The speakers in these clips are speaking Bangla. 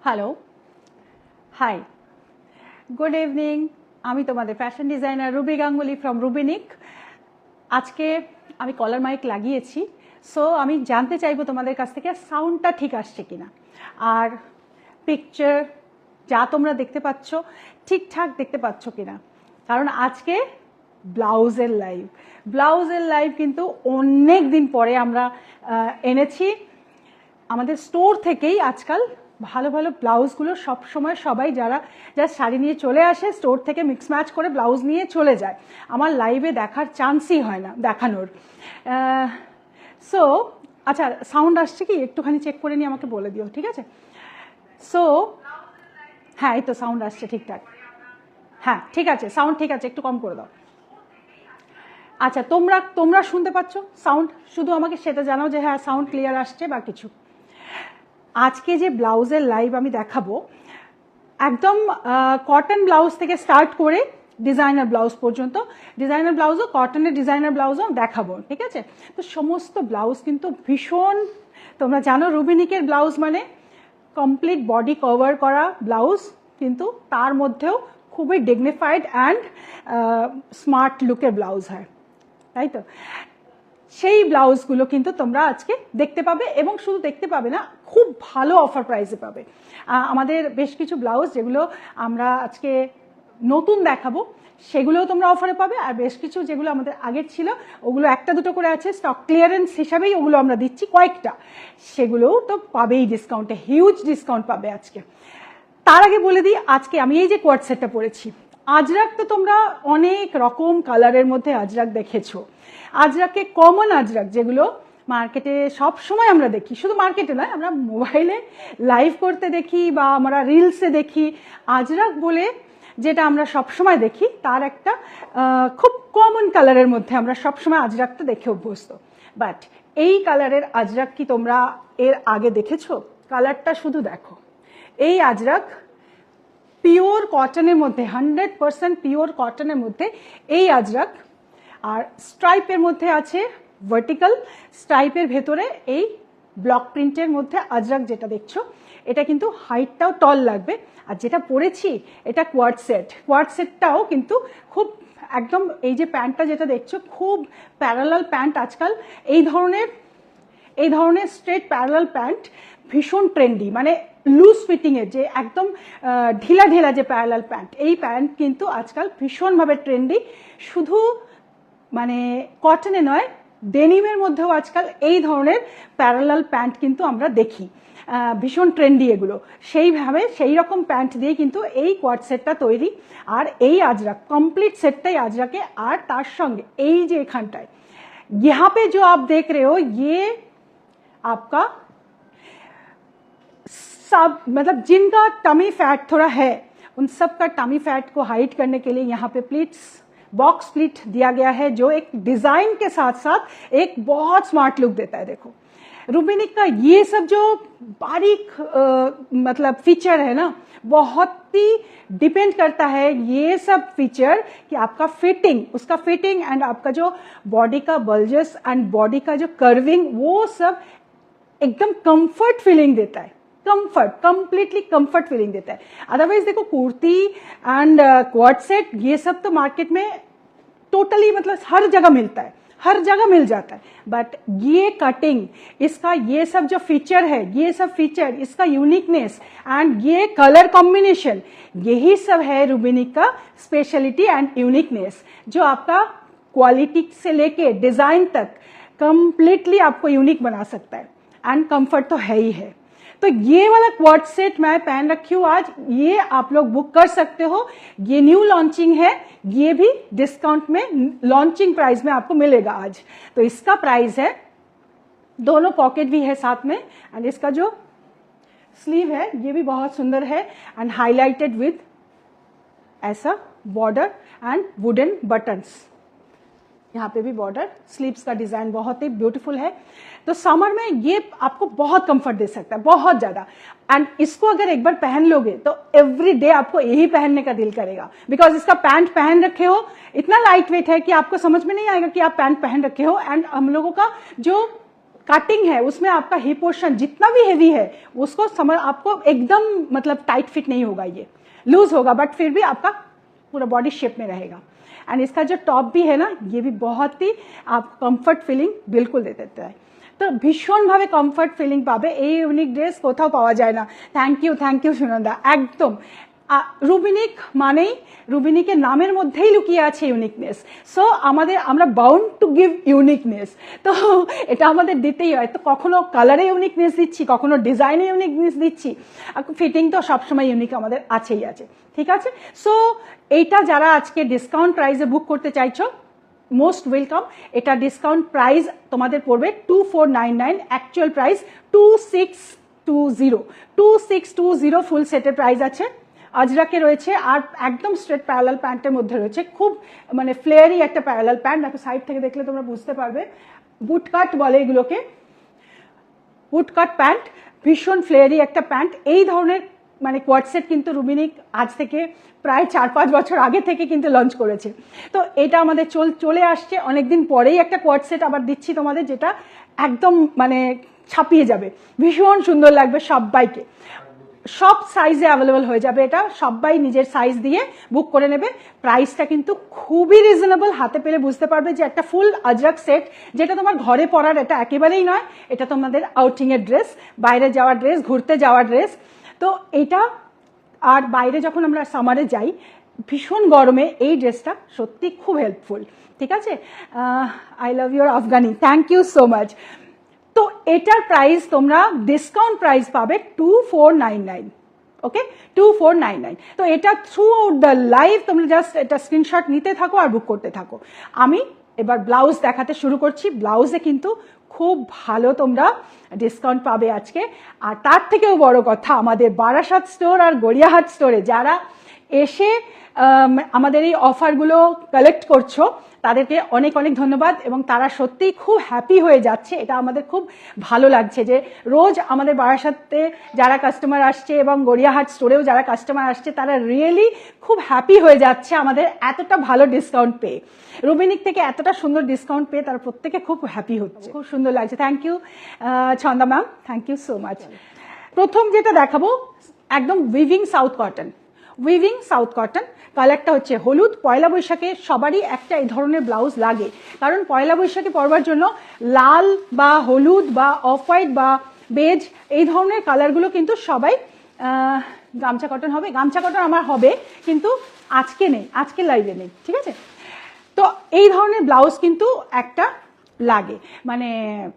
Hello, high, good evening. আমি তোমাদের fashion designer Ruby Ganguly from Rubinik. আজকে আমি কলার মাইক লাগিয়েছি, সো আমি জানতে চাইবো তোমাদের কাছ থেকে সাউন্ডটা ঠিক আসছে কিনা, আর পিকচার যা তোমরা দেখতে পাচ্ছ ঠিকঠাক দেখতে পাচ্ছ কিনা। কারণ আজকে ব্লাউজের লাইভ কিন্তু অনেক দিন পরে আমরা এনেছি। আমাদের স্টোর থেকেই আজকাল ভালো ভালো ব্লাউজগুলো সবসময় সবাই যারা শাড়ি নিয়ে চলে আসে স্টোর থেকে মিক্স ম্যাচ করে ব্লাউজ নিয়ে চলে যায়, আমার লাইভে দেখার চান্সই হয় না দেখানোর। সো আচ্ছা, সাউন্ড আসছে কি একটুখানি চেক করে নিয়ে আমাকে বলে দিও, ঠিক আছে? সো হ্যাঁ, এই তো সাউন্ড আসছে ঠিকঠাক। হ্যাঁ ঠিক আছে, সাউন্ড ঠিক আছে, একটু কম করে দাও। আচ্ছা, তোমরা শুনতে পাচ্ছ সাউন্ড? শুধু আমাকে সেটা জানাও যে হ্যাঁ সাউন্ড ক্লিয়ার আসছে বা কিছু। আজকে যে ব্লাউজের লাইভ আমি দেখাবো, একদম কটন ব্লাউজ থেকে স্টার্ট করে ডিজাইনার ব্লাউজ পর্যন্ত, ডিজাইনার ব্লাউজও কটনের ডিজাইনার ব্লাউজও দেখাবো, ঠিক আছে? তো সমস্ত ব্লাউজ কিন্তু ভীষণ, তোমরা জানো রুবিনিকের ব্লাউজ মানে কমপ্লিট বডি কভার করা ব্লাউজ, কিন্তু তার মধ্যেও খুবই ডিগনিফাইড অ্যান্ড স্মার্ট লুকের ব্লাউজ হয়, তাই তো? সেই ব্লাউজগুলো কিন্তু তোমরা আজকে দেখতে পাবে, এবং শুধু দেখতে পাবে না, খুব ভালো অফার প্রাইসে পাবে। আমাদের বেশ কিছু ব্লাউজ যেগুলো আমরা আজকে নতুন দেখাবো সেগুলোও তোমরা অফারে পাবে, আর বেশ কিছু যেগুলো আমাদের আগের ছিল ওগুলো একটা দুটো করে আছে, স্টক ক্লিয়ারেন্স হিসাবেই ওগুলো আমরা দিচ্ছি কয়েকটা, সেগুলোও তো পাবেই ডিসকাউন্টে, হিউজ ডিসকাউন্ট পাবে আজকে। তার আগে বলে দিই, আজকে আমি এই যে কোয়ার্ট সেটটা পরেছি, আজরাক তো তোমরা অনেক রকম কালারের মধ্যে আজরাক দেখেছো। আজরাকে কমন আজরাক যেগুলো মার্কেটে সব সময় আমরা দেখি, শুধু মার্কেটে নয়, আমরা মোবাইলে লাইভ করতে দেখি বা আমরা রিলসে দেখি, আজরাক বলে যেটা আমরা সব সময় দেখি, তার একটা খুব কমন কালারের মধ্যে আমরা সব সময় আজরাকটা দেখে অভ্যস্ত। বাট এই কালারের আজরাক কি তোমরা এর আগে দেখেছো? কালারটা শুধু দেখো। এই আজরাক পিওর কটনের মধ্যে, 100% পিওর কটনের মধ্যে এই আজরাক, আর স্ট্রাইপের মধ্যে আছে ভার্টিক্যাল, স্ট্রাইপের ভেতরে এই ব্লক প্রিন্টের মধ্যে আজরাক যেটা দেখছো, এটা কিন্তু হাইটটাও টল লাগবে। আর যেটা পরেছি এটা কোয়ার্ট সেটটাও কিন্তু খুব একদম, এই যে প্যান্টটা যেটা দেখছো খুব প্যারালাল প্যান্ট, আজকাল এই ধরনের স্ট্রেট প্যারালাল প্যান্ট ভীষণ ট্রেন্ডি, মানে লুজ ফিটিংয়ের যে একদম ঢিলা ঢিলা যে প্যারালাল প্যান্ট, এই প্যান্ট কিন্তু আজকাল ভীষণভাবে ট্রেন্ডি। শুধু মানে কটনে নয়, ডেনিমের মধ্যেও আজকাল এই ধরনের প্যারালাল প্যান্ট কিন্তু আমরা দেখি, ভীষণ ট্রেন্ডি এগুলো। সেইভাবে সেই রকম প্যান্ট দিয়ে কিন্তু এই কোয়ার্ট সেটটা তৈরি, আর এই আজরাক কমপ্লিট সেটটাই আজরাকে। আর তার সঙ্গে এই যে এখানটায় यहाँ पे जो आप देख रहे हो, ये आपका सब मतलब जिनका टमी फैट थोड़ा है, उन सब का टमी फैट को हाइड करने के लिए यहाँ पे बॉक्स प्लीट दिया गया है, जो एक डिजाइन के साथ साथ एक बहुत स्मार्ट लुक देता है। देखो रूबिनिक का ये सब जो बारीक मतलब फीचर है ना, बहुत ही डिपेंड करता है ये सब फीचर कि आपका उसका फिटिंग एंड आपका जो बॉडी का बल्जेस एंड बॉडी का जो कर्विंग, वो सब एकदम कंफर्ट फीलिंग देता है, कंप्लीटली कंफर्ट फीलिंग देता है। अदरवाइज देखो कुर्ती एंड क्वार्ट सेट ये सब तो मार्केट में टोटली मतलब हर जगह मिलता है, हर जगह मिल जाता है, बट ये कटिंग, इसका ये सब जो फीचर है, ये सब फीचर, इसका यूनिकनेस एंड ये कलर कॉम्बिनेशन, यही सब है रूबिनिक का स्पेशलिटी एंड यूनिकनेस, जो आपका क्वालिटी से लेके डिजाइन तक कंप्लीटली आपको यूनिक बना सकता है। एंड कंफर्ट तो है ही है। तो ये वाला क्वार्ट सेट मैं पहन रखी हूँ आज, ये आप लोग बुक कर सकते हो, ये न्यू लॉन्चिंग है, ये भी डिस्काउंट में लॉन्चिंग प्राइस में आपको मिलेगा आज। तो इसका प्राइस है, दोनों पॉकेट भी है साथ में, एंड इसका जो स्लीव है ये भी बहुत सुंदर है एंड हाईलाइटेड विद ऐसा बॉर्डर एंड वुडन बटन्स, यहाँ पे भी बॉर्डर, स्लीव्स का डिजाइन बहुत ही ब्यूटीफुल है। तो समर में ये आपको बहुत कंफर्ट दे सकता है, बहुत ज्यादा। एंड इसको अगर एक बार पहन लोगे तो एवरी डे आपको यही पहनने का दिल करेगा, बिकॉज इसका पैंट पहन रखे हो, इतना लाइट वेट है कि आपको समझ में नहीं आएगा कि आप पैंट पहन रखे हो। एंड हम लोगों का जो कटिंग है उसमें आपका हिप पोर्शन जितना भी हेवी है उसको समझ आपको एकदम मतलब टाइट फिट नहीं होगा, ये लूज होगा बट फिर भी आपका पूरा बॉडी शेप में रहेगा। एंड इसका जो टॉप भी है ना ये भी बहुत ही आपको कंफर्ट फीलिंग बिल्कुल दे देता है। तो ভীষণভাবে কমফর্ট ফিলিং পাবে, এই ইউনিক ড্রেস কোথাও পাওয়া যায় না। থ্যাংক ইউ সুনন্দা, একদম রুবিনিক মানেই রুবিনিকের নামের মধ্যেই লুকিয়ে আছে ইউনিকনেস। সো আমরা বাউন্ড টু গিভ ইউনিকনেস, তো এটা আমাদের দিতেই হয়। তো কখনো কালারে ইউনিকনেস দিচ্ছি, কখনো ডিজাইনে ইউনিকনেস দিচ্ছি, ফিটিং তো সবসময় ইউনিক আমাদের আছেই আছে, ঠিক আছে। সো এইটা যারা আজকে ডিসকাউন্ট প্রাইসে বুক করতে চাইছো মোস্ট ওয়েলকাম। এটা ডিসকাউন্ট প্রাইস তোমাদের পড়বে 2499, অ্যাকচুয়াল প্রাইস 2620 ফুল সেটের প্রাইস আছে। আজরাকে রয়েছে আর একদম স্ট্রেট প্যারালাল প্যান্টের মধ্যে রয়েছে, খুব মানে ফ্লেয়ারি একটা প্যারালাল প্যান্ট। দেখো সাইড থেকে দেখলে তোমরা বুঝতে পারবে, বুটকাট বলে এগুলোকে, বুটকাট প্যান্ট, ভীষণ ফ্লেয়ারি একটা প্যান্ট। এই ধরনের মানে কোয়ার্ড সেট কিন্তু রুবিনিক আজ থেকে প্রায় 4-5 বছর আগে থেকে কিন্তু লঞ্চ করেছে। তো এটা আমাদের চলে আসছে অনেকদিন পরেই একটা কোয়ার্ড সেট আবার দিচ্ছি তোমাদের, যেটা একদম মানে ছাপিয়ে যাবে, ভীষণ সুন্দর লাগবে সবাইকে। সব সাইজে অ্যাভেলেবল হয়ে যাবে, এটা সবাই নিজের সাইজ দিয়ে বুক করে নেবে। প্রাইসটা কিন্তু খুবই রিজনেবল, হাতে পেলে বুঝতে পারবে যে একটা ফুল আজরাক সেট, যেটা তোমার ঘরে পরার এটা একেবারেই নয়, এটা তোমাদের আউটিংয়ের ড্রেস, বাইরে যাওয়ার ড্রেস, ঘুরতে যাওয়ার ড্রেস। তো এটা আর বাইরে যখন আমরা সামারে যাই ভীষণ গরমে এই ড্রেসটা সত্যি খুব হেল্পফুল, ঠিক আছে। I love your Afghani, thank you so much. তো এটার প্রাইস তোমরা ডিসকাউন্ট প্রাইস পাবে 2499, ওকে 2499। তো এটা থ্রু আউট দ্য লাইভ তোমরা জাস্ট এটা স্ক্রিনশট নিতে থাকো আর বুক করতে থাকো। আমি এবার ব্লাউজ দেখাতে শুরু করছি। ব্লাউজে কিন্তু খুব ভালো তোমরা ডিসকাউন্ট পাবে আজকে। আর তার থেকেও বড় কথা, আমাদের বারাসাত স্টোর আর গড়িয়াহাট স্টোরে যারা এসে আমাদের এই অফারগুলো কালেক্ট করছো তাদেরকে অনেক অনেক ধন্যবাদ, এবং তারা সত্যিই খুব হ্যাপি হয়ে যাচ্ছে। এটা আমাদের খুব ভালো লাগছে যে রোজ আমাদের বারাসাতে যারা কাস্টমার আসছে এবং গড়িয়াহাট স্টোরেও যারা কাস্টমার আসছে তারা রিয়েলি খুব হ্যাপি হয়ে যাচ্ছে আমাদের এতটা ভালো ডিসকাউন্ট পেয়ে। রুবিনিক থেকে এতটা সুন্দর ডিসকাউন্ট পেয়ে তারা প্রত্যেকে খুব হ্যাপি হচ্ছে, খুব সুন্দর লাগছে। Thank you Chhanda ma'am, thank you so much. প্রথম যেটা দেখাবো একদম weaving south cotton, weaving south cotton, কালারটা হচ্ছে হলুদ। পয়লা বৈশাখে সবারই একটা এই ধরনের ব্লাউজ লাগে, কারণ পয়লা বৈশাখে পরবার জন্য লাল বা হলুদ বা অফ হোয়াইট বা বেজ এই ধরনের কালারগুলো কিন্তু সবাই, গামছা কটন হবে, গামছা কটন আমার হবে কিন্তু আজকে নেই, আজকে লাইভে নেই, ঠিক আছে। তো এই ধরনের ব্লাউজ কিন্তু একটা লাগে, মানে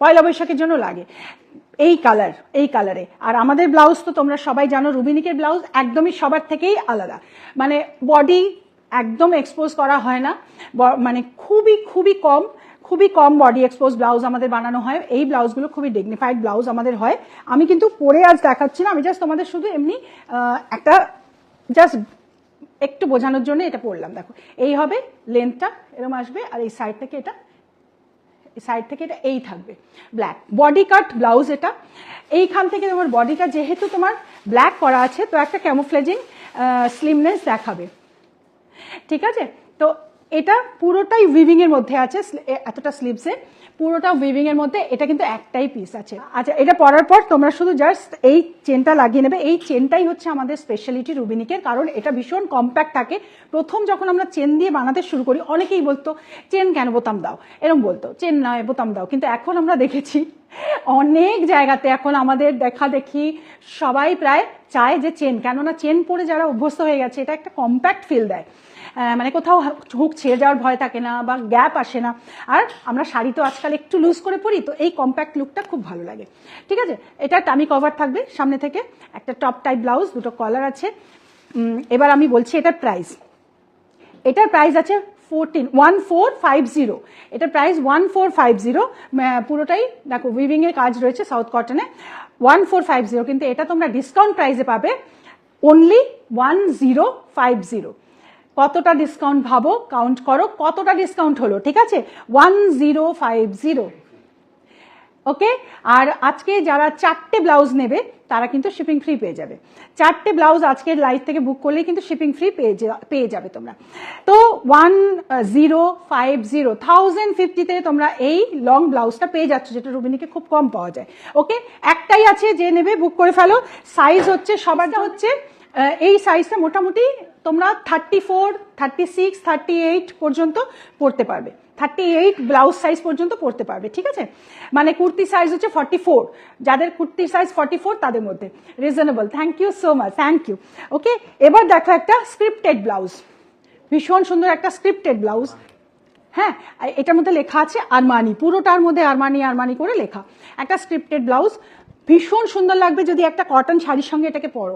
পয়লা বৈশাখের জন্য লাগে এই কালারে। আর আমাদের ব্লাউজ তো তোমরা সবাই জানো, রুবিনিকের ব্লাউজ একদমই সবার থেকেই আলাদা, মানে বডি একদম এক্সপোজ করা হয় না, মানে খুবই কম বডি এক্সপোজ ব্লাউজ আমাদের বানানো হয়। এই ব্লাউজগুলো খুবই ডিগনিফাইড ব্লাউজ আমাদের হয়। আমি কিন্তু পরে আজ দেখাচ্ছি না, আমি জাস্ট তোমাদের শুধু এমনি একটা জাস্ট একটু বোঝানোর জন্য এটা পরলাম। দেখো এই হবে, লেন্থটা এরকম আসবে, আর এই সাইড থেকে এটা এই থাকবে ব্ল্যাক বডি কাট ব্লাউজ। এটা এইখান থেকে তোমার বডিটা যেহেতু তোমার ব্ল্যাক করা আছে তো একটা ক্যামোফ্লেজিং স্লিমনেস দেখাবে, ঠিক আছে। তো এটা পুরোটাই উইভিং এর মধ্যে আছে, এতটা স্লিভসে পুরোটা উইভিং এর মধ্যে। এটা কিন্তু একটাই পিস আছে। আচ্ছা, এটা পরার পর তোমরা শুধু জাস্ট এই চেনটা লাগিয়ে নেবে। এই চেনটাই হচ্ছে আমাদের স্পেশালিটি রুবিনিকের, কারণ এটা ভীষণ কম্প্যাক্ট থাকে। প্রথম যখন আমরা চেন দিয়ে বানাতে শুরু করি অনেকেই বলতো চেন কেন, বোতাম দাও, এরকম বলতো, চেন নয় বোতাম দাও। কিন্তু এখন আমরা দেখেছি অনেক জায়গাতে এখন আমাদের দেখি সবাই প্রায় চায় যে চেন, কেননা চেন পরে যারা অভ্যস্ত হয়ে গেছে এটা একটা কম্প্যাক্ট ফিল দেয়, মানে কোথাও হুক ছেড়ে যাওয়ার ভয় থাকে না বা গ্যাপ আসে না। আর আমরা শাড়ি তো আজকাল একটু লুজ করে পরি, তো এই কম্প্যাক্ট লুকটা খুব ভালো লাগে, ঠিক আছে। এটা টামি কভার থাকবে সামনে থেকে, একটা টপ টাইপ ব্লাউজ, দুটো কলার আছে। এবার আমি বলছি এটার প্রাইস। এটার প্রাইস আছে 1450। এটার প্রাইস 1450, পুরোটাই দেখো উইভিং এর কাজ রয়েছে সাউথ কটনে, 1450। কিন্তু এটা তোমরা ডিসকাউন্ট প্রাইসে পাবে অনলি 1050। কতটা ডিসকাউন্ট ভাবো, কাউন্ট করো কতটা ডিসকাউন্ট হলো, ঠিক আছে। 1050, ওকে। আর আজকে যারা 4টে ব্লাউজ নেবে তারা কিন্তু শিপিং ফ্রি পেয়ে যাবে। 4টে ব্লাউজ আজকের লাইভ থেকে বুক করলেই কিন্তু শিপিং ফ্রি পেয়ে যাবে তোমরা। তো 1050 তোমরা এই লং ব্লাউজটা পেয়ে যাচ্ছ, যেটা রুবিনীকে খুব কম পাওয়া যায়। ওকে, একটাই আছে, যে নেবে বুক করে ফেলো। সাইজ হচ্ছে সবারটা হচ্ছে এই সাইজটা মোটামুটি তোমরা 34, 36, 38 পর্যন্ত পড়তে পারবে। 38 ব্লাউজ সাইজ পর্যন্ত পড়তে পারবে, ঠিক আছে। মানে কুর্তি সাইজ হচ্ছে 44, যাদের কুর্তি সাইজ 44 তাদের মধ্যে reasonable. Thank you so much, thank you. Okay, এবার দেখো একটা স্ক্রিপ্টেড ব্লাউজ, ভীষণ সুন্দর একটা স্ক্রিপ্টেড ব্লাউজ। হ্যাঁ, এটার মধ্যে লেখা আছে আরমানি, পুরোটার মধ্যে আরমানি আরমানি করে লেখা। একটা স্ক্রিপ্টেড ব্লাউজ, ভীষণ সুন্দর লাগবে যদি একটা কটন শাড়ির সঙ্গে এটাকে পরো।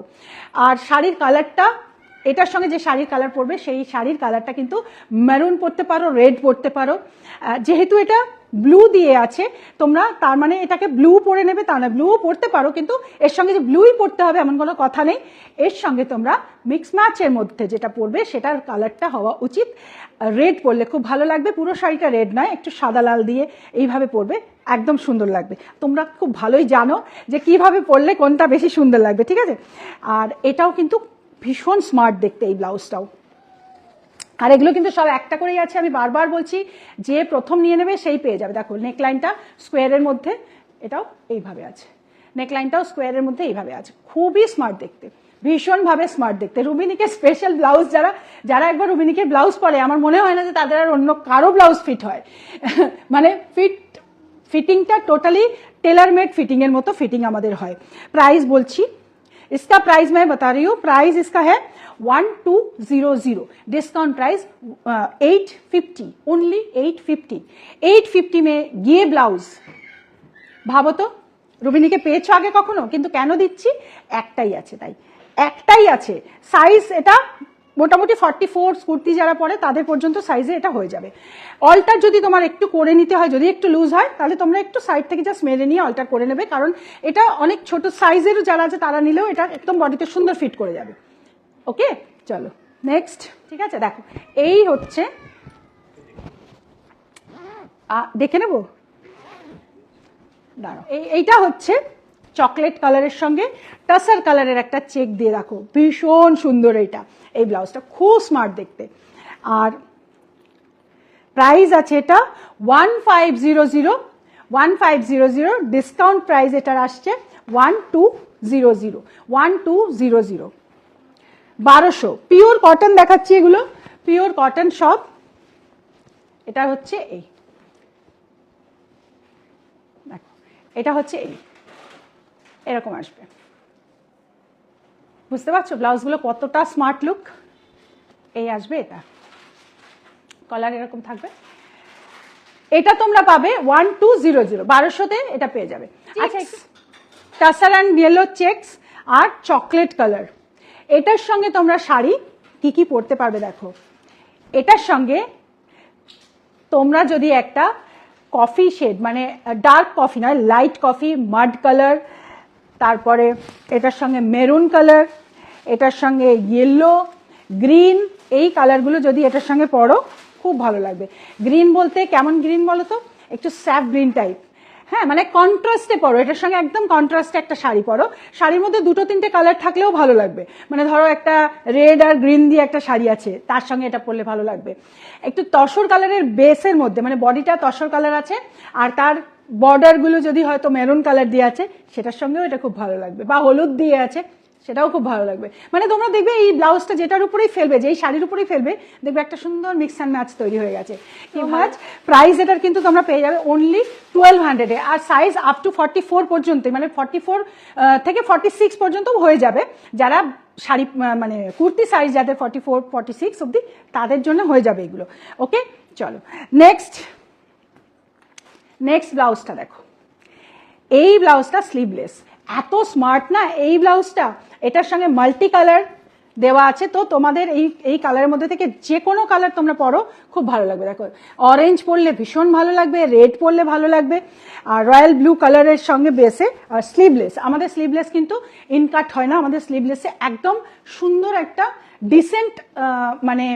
আর শাড়ির কালারটা, এটার সঙ্গে যে শাড়ির কালার পরবে সেই শাড়ির কালারটা কিন্তু মেরুন পরতে পারো, রেড পরতে পারো। যেহেতু এটা ব্লু দিয়ে আছে, তোমরা তার মানে এটাকে ব্লু পরে নেবে তা না, ব্লুও পরতে পারো, কিন্তু এর সঙ্গে যে ব্লুই পরতে হবে এমন কোনো কথা নেই। এর সঙ্গে তোমরা মিক্স ম্যাচের মধ্যে যেটা পরবে সেটার কালারটা হওয়া উচিত রেড পরলে খুব ভালো লাগবে। পুরো শাড়িটা রেড নয়, একটু সাদা লাল দিয়ে এইভাবে পরবে, একদম সুন্দর লাগবে। তোমরা খুব ভালোই জানো যে কিভাবে পরলে কোনটা বেশি সুন্দর লাগবে, ঠিক আছে। আর এটাও কিন্তু ভীষণ স্মার্ট দেখতে এই ব্লাউজটাও। আর এগুলো কিন্তু সব একটা করেই আছে, আমি বারবার বলছি, যে প্রথম নিয়ে নেবে সেই পেয়ে যাবে। দেখো নেকলাইনটা স্কোয়ারের মধ্যে, এটাও এইভাবে আছে, নেকলাইনটাও স্কোয়ারের মধ্যে এইভাবে আছে, খুবই স্মার্ট দেখতে, ভীষণভাবে স্মার্ট দেখতে। রুবিনীকে স্পেশাল ব্লাউজ, যারা একবার রুবিনীকে ব্লাউজ পরে, আমার মনে হয় না যে তাদের আর অন্য কারো ব্লাউজ ফিট হয়। মানে ফিটিংটা টোটালি টেলার মেড ফিটিং এর মতো ফিটিং আমাদের হয়। প্রাইস বলছি, इसका प्राइस मैं बता रही हूँ, प्राइस इसका है 1200, डिस्काउंट प्राइस 850, ओनली 850। 850 में ये ब्लाउज ভাবো তো, রুবিনীকে পেয়েছো আগে কখনো? কিন্তু কেন দিচ্ছি, একটাই আছে, তাই একটাই আছে। সাইজ এটা মোটামুটি 44 কুর্তি যারা পরে তাদের পর্যন্ত সাইজে এটা হয়ে যাবে। অল্টার যদি তোমার একটু করে নিতে হয়, যদি একটু লুজ হয়, তাহলে তোমরা একটু সাইড থেকে জাস্ট মেরে নিয়ে অল্টার করে নেবে, কারণ এটা অনেক ছোট সাইজেরও যারা আছে তারা নিলেও এটা একদম বডিতে সুন্দর ফিট করে যাবে। ওকে, চলো নেক্সট। ঠিক আছে, দেখো এই হচ্ছে, দেখে নেবো, দাঁড়াও, এইটা হচ্ছে চকলেট কালারের সঙ্গে টাসার কালারের একটা চেক দিয়ে রাখো, ভীষণ সুন্দর এইটা। এই ব্লাউজটা খুব স্মার্ট দেখতে। আর প্রাইস আছে এটা 1500, 1500, ডিসকাউন্ট প্রাইস এটার আসছে 1200, 1200, 1200। পিওর কটন দেখাচ্ছি, এগুলো পিওর কটন সব। এটা হচ্ছে এই, দেখো এটা হচ্ছে এই, এরকম আসবে, বুঝতে পারছো ব্লাউজগুলো কতটা স্মার্ট লুক। এই আসবে, এটা কলার এরকম থাকবে। এটা তোমরা পাবে 1200, 1200-তে এটা পেয়ে যাবে। আচ্ছা, টাসার অ্যান্ড ইয়েলো চেকস আর চকলেট কালার, এটার সঙ্গে তোমরা শাড়ি কি কি পরতে পারবে দেখো। এটার সঙ্গে তোমরা যদি একটা কফি শেড, মানে ডার্ক কফি নয়, লাইট কফি, মাড কালার, তারপরে এটার সঙ্গে মেরুন কালার, এটার সঙ্গে ইয়েলো, গ্রিন, এই কালারগুলো যদি এটার সঙ্গে পরো খুব ভালো লাগবে। গ্রিন বলতে কেমন গ্রিন বলো তো, একটু স্যাফ গ্রিন টাইপ। হ্যাঁ, মানে কন্ট্রাস্টে পরো, এটার সঙ্গে একদম কন্ট্রাস্টে একটা শাড়ি পরো। শাড়ির মধ্যে 2-3টে কালার থাকলেও ভালো লাগবে। মানে ধরো একটা রেড আর গ্রিন দিয়ে একটা শাড়ি আছে, তার সঙ্গে এটা পরলে ভালো লাগবে। একটু তসর কালারের বেসের মধ্যে, মানে বডিটা তসর কালার আছে আর তার বর্ডারগুলো যদি হয়তো মেরুন কালার দিয়ে আছে, সেটার সঙ্গেও এটা খুব ভালো লাগবে। বা হলুদ দিয়ে আছে, সেটাও খুব ভালো লাগবে। মানে তোমরা দেখবে এই ব্লাউজটা যেটার উপরেই ফেলবে, যেই শাড়ির উপরেই ফেলবে, দেখবে একটা সুন্দর মিক্স অ্যান্ড ম্যাচ তৈরি হয়ে গেছে। কি ম্যাচ প্রাইস এটার কিন্তু তোমরা পেয়ে যাবে অনলি 1200-এ। আর সাইজ আপ টু 44 পর্যন্ত, মানে 44 থেকে 46 পর্যন্ত হয়ে যাবে। যারা শাড়ি মানে কুর্তি সাইজ যাদের 44, 46 অব্দি, তাদের জন্য হয়ে যাবে এগুলো। ওকে, চলো নেক্সট ব্লাউজটা দেখো। এই ব্লাউজটা স্লিভলেস, এত স্মার্ট না এই ব্লাউজটা। এটার সঙ্গে মাল্টি কালার দেওয়া আছে, তো তোমাদের এই কালারের মধ্যে থেকে যে কোনো কালার তোমরা পরো খুব ভালো লাগবে। দেখো অরেঞ্জ পরলে ভীষণ ভালো লাগবে, রেড পরলে ভালো লাগবে, আর রয়্যাল ব্লু কালারের সঙ্গে বেসে। আর স্লিভলেস, আমাদের স্লিভলেস কিন্তু ইনকাট হয় না, আমাদের স্লিভলেসে একদম সুন্দর একটা ডিসেন্ট, মানে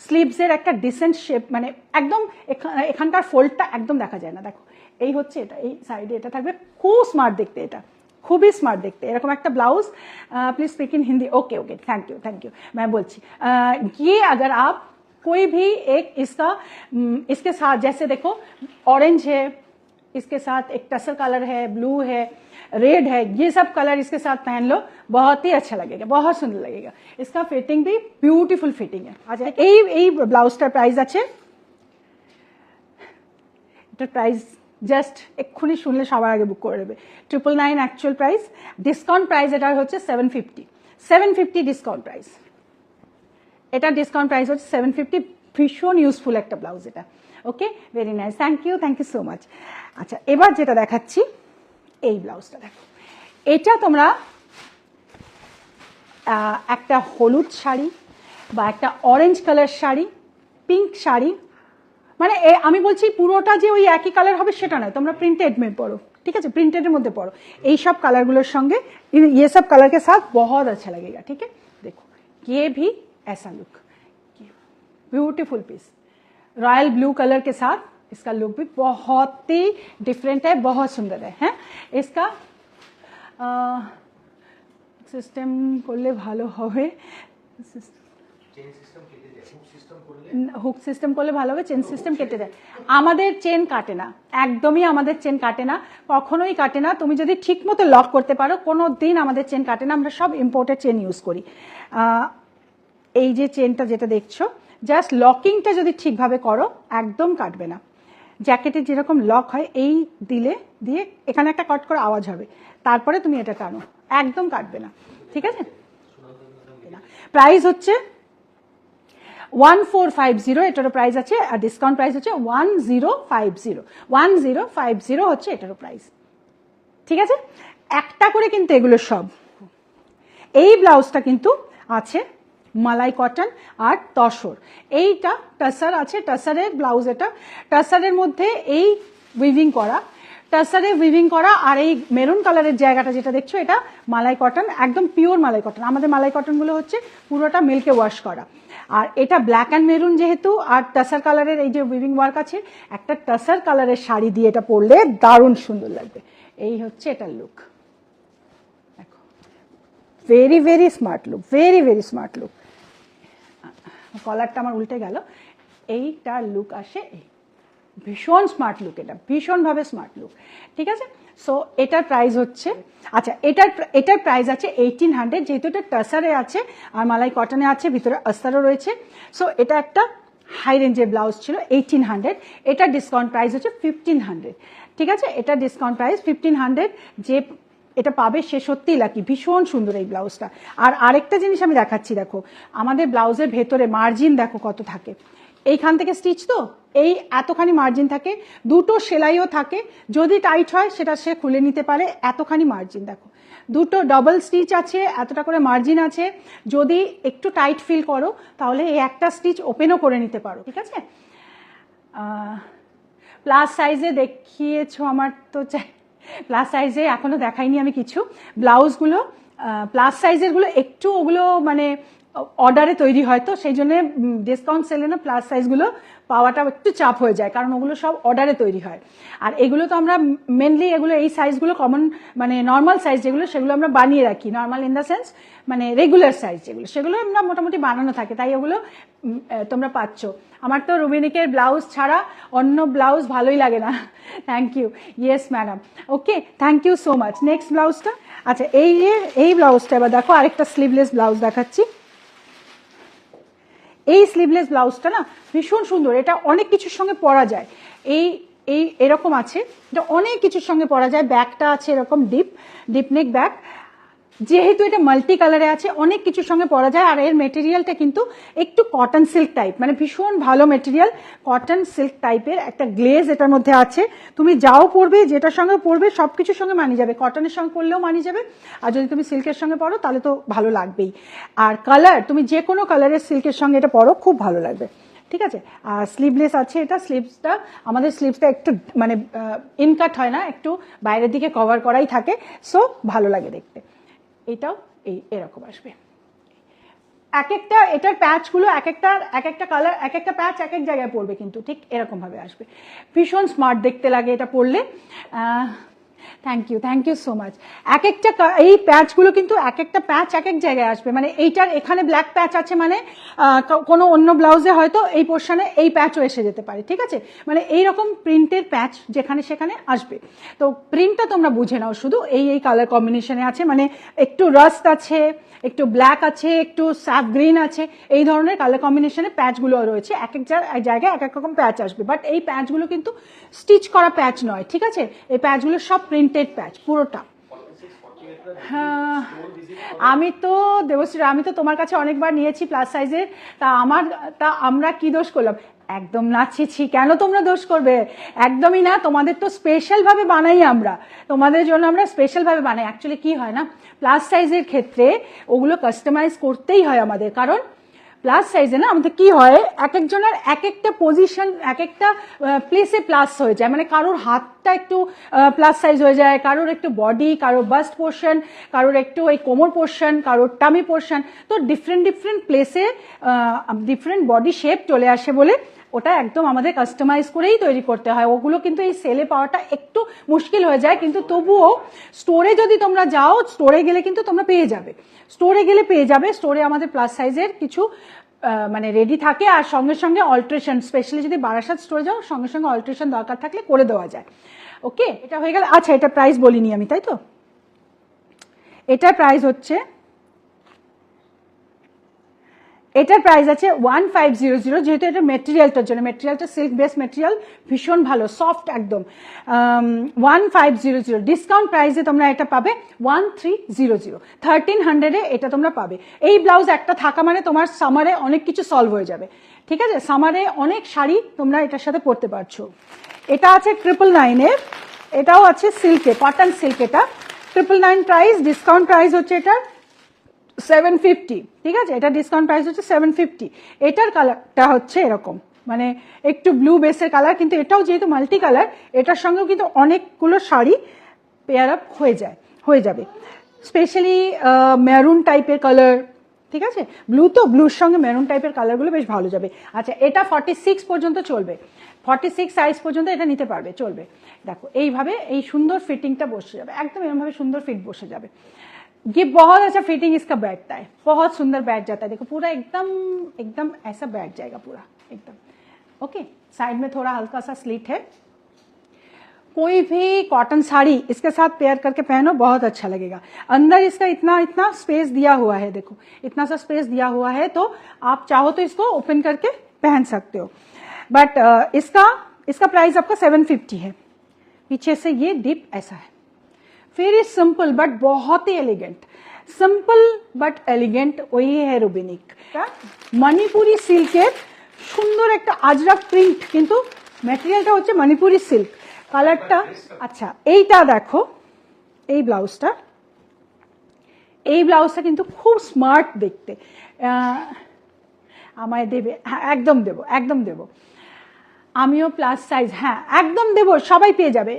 স্লিভসের একটা ডিসেন্ট শেপ, মানে একদম এখানকার ফোল্ডটা একদম দেখা যায় না। দেখো এই হচ্ছে এটা, এই সাইডে এটা থাকবে, খুব স্মার্ট দেখতে, এটা খুবই স্মার্ট দেখতে এরকম একটা blouse. Please speak in Hindi. Okay okay, thank you मैं बोलছি ये अगर आप कोई भी एक इसका इसके साथ, जैसे देखो ऑरेंज है, इसके साथ एक टसल कलर है, ब्लू है, रेड है, ये सब कलर इसके साथ पहन लो, बहुत ही अच्छा लगेगा, बहुत सुंदर लगेगा। इसका फिटिंग भी ब्यूटीफुल फिटिंग है। अच्छा এই ব্লাউজটার প্রাইস আছে, এটার প্রাইস জাস্ট এক্ষুনি শুনলে সবার আগে বুক করে নেবে, 999 অ্যাকচুয়াল প্রাইস, ডিসকাউন্ট প্রাইস এটার হচ্ছে 750 ডিসকাউন্ট প্রাইস, এটা ডিসকাউন্ট প্রাইস হচ্ছে 750। ভীষণ ইউজফুল একটা ব্লাউজ এটা। Okay, very nice, thank you so much. আচ্ছা এবার যেটা দেখাচ্ছি, এই ব্লাউজটা দেখো, এটা তোমরা একটা হলুদ শাড়ি বা একটা orange colour sari, pink sari, মানে আমি বলছি পুরোটা যে ওই একই কালার হবে সেটা নয়, তোমরা প্রিন্টেড में পড়ো, ঠিক আছে, প্রিंटेड মধ্যে পড়ো, এই সব কালারগুলোর সঙ্গে ये सब कलर के साथ बहुत अच्छा लगेगा। ठीक है, देखो ये भी ऐसा look, beautiful piece, royal blue colour के साथ इसका लुक भी बहुत ही डिफरेंट है, बहुत सुंदर है। हैं इसका सिस्टम করলে ভালো হবে, হুক সিস্টেম করলে ভালো হবে, চেন সিস্টেম কেটে যায়, আমাদের চেন কাটে না, একদমই আমাদের চেন কাটে না, কখনোই কাটে না, তুমি যদি ঠিক মতো লক করতে পারো কোনো দিন আমাদের চেন কাটে না, আমরা সব ইম্পোর্টেড চেন ইউজ করি। এই যে চেনটা যেটা দেখছো, জাস্ট লকিংটা যদি ঠিকভাবে করো একদম কাটবে না, জ্যাকেটে যেরকম লক হয় এই দিলে দিয়ে এখানে একটা কট করে আওয়াজ হবে, তারপরে তুমি এটা টানো, একদম কাটবে না। ঠিক আছে, প্রাইস হচ্ছে 1450, এটারও প্রাইস আছে, আর ডিসকাউন্ট প্রাইস হচ্ছে 1050 হচ্ছে এটারও প্রাইস। ঠিক আছে, একটা করে কিন্তু এগুলো সব। এই ব্লাউজটা কিন্তু আছে মালাই কটন আর তসর, এইটা টাসার আছে, টাসারের ব্লাউজ, এটা টাসারের মধ্যে এই উইভিং করা, টাসারে উইভিং করা, আর এই মেরুন কালারের জায়গাটা যেটা দেখছো এটা মালাই কটন, একদম পিওর মালাই কটন। আমাদের মালাই কটনগুলো হচ্ছে পুরোটা মিল্কে ওয়াশ করা, আর এটা ব্ল্যাক অ্যান্ড মেরুন যেহেতু, আর টাসার কালারের এই যে উইভিং ওয়ার্ক আছে, একটা টাসার কালারের শাড়ি দিয়ে এটা পরলে দারুণ সুন্দর লাগবে। এই হচ্ছে এটার লুক, দেখো very very smart look, very very smart look. কলারটা আমার উল্টে গেল, এইটার লুক আসে এই, ভীষণ স্মার্ট লুক, এটা ভীষণভাবে স্মার্ট লুক। ঠিক আছে, সো এটার প্রাইস হচ্ছে, আচ্ছা এটার প্রাইস আছে 1800, যেহেতু এটা টাসারে আছে আর মালাই কটনে আছে, ভিতরে আস্তারও রয়েছে, সো এটা একটা হাই রেঞ্জের ব্লাউজ ছিল 1800, এটা ডিসকাউন্ট প্রাইস হচ্ছে 1500। ঠিক আছে, এটা ডিসকাউন্ট প্রাইস 1500, যে এটা পাবে সে সত্যিই লাকি, ভীষণ সুন্দর এই ব্লাউজটা। আর আরেকটা জিনিস আমি দেখাচ্ছি, দেখো আমাদের ব্লাউজের ভেতরে মার্জিন দেখো কত থাকে, এইখান থেকে স্টিচ তো এই এতখানি মার্জিন থাকে, দুটো সেলাইও থাকে, যদি টাইট হয় সেটা সে খুলে নিতে পারে, এতখানি মার্জিন দেখো, দুটো ডাবল স্টিচ আছে, এতটা করে মার্জিন আছে, যদি একটু টাইট ফিল করো তাহলে এই একটা স্টিচ ওপেনও করে নিতে পারো। ঠিক আছে, প্লাস সাইজে দেখিয়েছো, আমার তো চাই প্লাস সাইজে এখনো দেখাইনি আমি কিছু ব্লাউজগুলো, প্লাস সাইজেরগুলো একটু ওগুলো মানে অর্ডারে তৈরি হয়, তো সেই জন্য ডিসকাউন্ট সেলে না প্লাস সাইজগুলো পাওয়াটা একটু চাপ হয়ে যায়, কারণ ওগুলো সব অর্ডারে তৈরি হয়। আর এগুলো তো আমরা মেনলি এগুলো এই সাইজগুলো কমন মানে নর্মাল সাইজ যেগুলো সেগুলো আমরা বানিয়ে রাখি, নর্মাল ইন দ্য সেন্স মানে রেগুলার সাইজ যেগুলো, সেগুলো আমরা মোটামুটি বানানো থাকে, তাই ওগুলো তোমরা পাচ্ছ। আমার তো রুবিনিকের ব্লাউজ ছাড়া অন্য ব্লাউজ ভালোই লাগে না। Thank you, yes madam, okay thank you so much. Next ব্লাউজটা, আচ্ছা এই ব্লাউজটা এবার দেখো, আরেকটা স্লিভলেস ব্লাউজ দেখাচ্ছি। এই স্লিভলেস ব্লাউজটা না ভীষণ সুন্দর, এটা অনেক কিছুর সঙ্গে পরা যায়, এই এরকম আছে, এটা অনেক কিছুর সঙ্গে পরা যায়, ব্যাকটা আছে এরকম ডিপ নেক ব্যাক, যেহেতু এটা মাল্টি কালারে আছে অনেক কিছুর সঙ্গে পরা যায়। আর এর মেটেরিয়ালটা কিন্তু একটু কটন সিল্ক টাইপ, মানে ভীষণ ভালো মেটেরিয়াল, কটন সিল্ক টাইপের একটা গ্লেজ এটার মধ্যে আছে, তুমি যাও পরবে যেটার সঙ্গে পরবে সব কিছুর সঙ্গে মানিয়ে যাবে, কটনের সঙ্গে পরলেও মানিয়ে যাবে, আর যদি তুমি সিল্কের সঙ্গে পরো তাহলে তো ভালো লাগবেই। আর কালার তুমি যে কোনো কালারের সিল্কের সঙ্গে এটা পরো খুব ভালো লাগবে। ঠিক আছে, আর স্লিভলেস আছে, এটা স্লিভসটা আমাদের স্লিভসটা একটু মানে ইনকাট হয় না, একটু বাইরের দিকে কভার করাই থাকে, সো ভালো লাগে দেখতে। এটাও এরকম আসবে, এক একটা এটার প্যাচগুলো এক একটা কালার, এক একটা প্যাচ এক এক জায়গায় পড়বে, কিন্তু ঠিক এরকম ভাবে আসবে। ভীষণ স্মার্ট দেখতে লাগে এটা পরলে। Thank you so much. এক একটা এই প্যাচগুলো কিন্তু এক একটা প্যাচ এক এক জায়গায় আসবে, মানে এইটার এখানে ব্ল্যাক প্যাচ আছে, মানে কোনো অন্য ব্লাউজে হয়তো এই পোর্শনে এই প্যাচও এসে যেতে পারে, ঠিক আছে? মানে এইরকম প্রিন্টের প্যাচ যেখানে সেখানে আসবে। তো প্রিন্টটা তোমরা বুঝে নাও, শুধু এই কালার কম্বিনেশনে আছে, মানে একটু রাস্ট আছে, একটু ব্ল্যাক আছে, একটু স্যাপ গ্রিন আছে, এই ধরনের কালার কম্বিনেশনে প্যাচগুলো রয়েছে। এক এক জায়গায় এক এক রকম প্যাচ আসবে, বাট এই প্যাচগুলো কিন্তু স্টিচ করা প্যাচ নয়, ঠিক আছে? এই প্যাচগুলো সব প্রিন্টেড প্যাচ পুরোটা। হ্যাঁ, আমি তো দেবশ্রী, আমি তো তোমার কাছে অনেকবার নিয়েছি প্লাস সাইজের, তা আমরা কি দোষ করলাম? একদম না, ছি, কেন তোমরা দোষ করবে? একদমই না, তোমাদের তো স্পেশাল ভাবে বানাই আমরা, তোমাদের জন্য আমরা স্পেশাল ভাবে বানাই। অ্যাকচুয়ালি কি হয় না, প্লাস সাইজের ক্ষেত্রে ওগুলো কাস্টমাইজ করতেই হয় আমাদের, কারণ প্লাস সাইজে না আমাদের কি হয়, এক একজনের এক একটা পজিশন এক একটা প্লেসে প্লাস হয়ে যায়, মানে কারোর হাতটা একটু প্লাস সাইজ হয়ে যায়, কারোর একটু বডি, কারোর বাস্ট পোর্শন, কারোর একটু ওই কোমর পোর্শন, কারোর টামি পোর্শন, তো ডিফারেন্ট প্লেসে ডিফারেন্ট বডি শেপ চলে আসে বলে ওটা একদম আমাদের কাস্টমাইজ করেই তৈরি করতে হয়। ওগুলো কিন্তু এই সেলে পাওয়াটা একটু মুশকিল হয়ে যায়, কিন্তু তবুও স্টোরে যদি তোমরা যাও, স্টোরে গেলে কিন্তু তোমরা পেয়ে যাবে, স্টোরে আমাদের প্লাস সাইজের কিছু মানে রেডি থাকে, আর সঙ্গে সঙ্গে অল্টারেশন, স্পেশালি যদি বারাসাত স্টোরে যাও, সঙ্গে সঙ্গে অল্টারেশন দরকার থাকলে করে দেওয়া যায়। ওকে, এটা হয়ে গেল। আচ্ছা, এটা প্রাইস বলিনি আমি, তাই তো? এটার প্রাইস হচ্ছে, এটার প্রাইস আছে 1500, যেহেতু এটা মেটেরিয়ালটার জন্য, মেটেরিয়ালটা সিল্ক বেস মেটেরিয়াল, ভীষণ ভালো সফট একদম। 1500 ডিসকাউন্ট প্রাইসে তোমরা এটা পাবে 1300, 1300-এ এটা তোমরা পাবে। এই ব্লাউজ একটা থাকা মানে তোমার সামারে অনেক কিছু সলভ হয়ে যাবে, ঠিক আছে? সামারে অনেক শাড়ি তোমরা এটার সাথে পরতে পারছো। এটা আছে 999-এর, এটাও আছে সিল্কে, কটন সিল্ক, এটা 999 প্রাইস, ডিসকাউন্ট প্রাইস হচ্ছে এটা 750, ঠিক আছে? এটা ডিসকাউন্ট প্রাইস হচ্ছে 750। এটার কালারটা হচ্ছে এরকম, মানে একটু ব্লু বেসের কালার, কিন্তু এটাও যেহেতু মাল্টি কালার, এটার সঙ্গেও কিন্তু অনেকগুলো শাড়ি পেয়ার আপ হয়ে যাবে। স্পেশালি মেরুন টাইপের কালার, ঠিক আছে? ব্লু তো, ব্লুর সঙ্গে মেরুন টাইপের কালারগুলো বেশ ভালো যাবে। আচ্ছা, এটা 46 পর্যন্ত চলবে, 46 সাইজ পর্যন্ত এটা নিতে পারবে, চলবে। দেখো এইভাবে এই সুন্দর ফিটিংটা বসে যাবে, একদম এরকমভাবে সুন্দর ফিট বসে যাবে। ये बहुत अच्छा फिटिंग इसका बैठता है, बहुत सुंदर बैठ जाता है। देखो पूरा एकदम ऐसा बैठ जाएगा पूरा एकदम। ओके, साइड में थोड़ा हल्का सा स्लिट है। कोई भी कॉटन साड़ी इसके साथ पेयर करके पहनो, बहुत अच्छा लगेगा। अंदर इसका इतना स्पेस दिया हुआ है, देखो इतना सा स्पेस दिया हुआ है, तो आप चाहो तो इसको ओपन करके पहन सकते हो। बट इसका प्राइस आपका 750 है। पीछे से ये डिप ऐसा है, वेरी सिंपल बट बहुत ही एलिगेंट, सिंपल बट एलिगेंट, वही है रुबिनिक। मणिपुरी सिल्केर सुंदर एक आजरक प्रिंट, किन्तु मटेरियलটা হচ্ছে मणिपुरी सिल्क, কালারটা। আচ্ছা, এইটা দেখো, এই ব্লাউজটা কিন্তু খুব স্মার্ট দেখতে। আমায় দেবে? হ্যাঁ, একদম দেবো। আমিও প্লাস সাইজ, হ্যাঁ একদম দেবো, সবাই পেয়ে যাবে।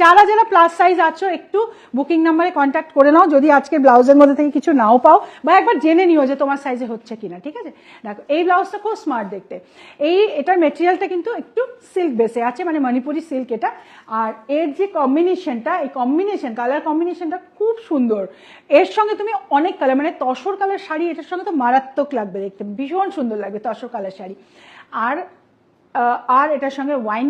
যারা প্লাস সাইজ আছো, একটু বুকিং নাম্বারে কন্ট্যাক্ট করে নাও, যদি আজকে ব্লাউজের মধ্যে থেকে কিছু নাও পাও, বা একবার জেনে নিও যে তোমার সাইজে হচ্ছে কিনা, ঠিক আছে? দেখো এই ব্লাউজটা খুব স্মার্ট দেখতে। এটার মেটেরিয়ালটা কিন্তু একটু সিল্ক বেসে আছে, মানে মণিপুরি সিল্ক এটা। আর এর যে কম্বিনেশনটা, এই কালার কম্বিনেশনটা খুব সুন্দর। এর সঙ্গে তুমি অনেক কালার, মানে তসর কালার শাড়ি এটার সঙ্গে তো মারাত্মক লাগবে দেখতে, ভীষণ সুন্দর লাগবে তসর কালার শাড়ি। আর এটার সঙ্গে wine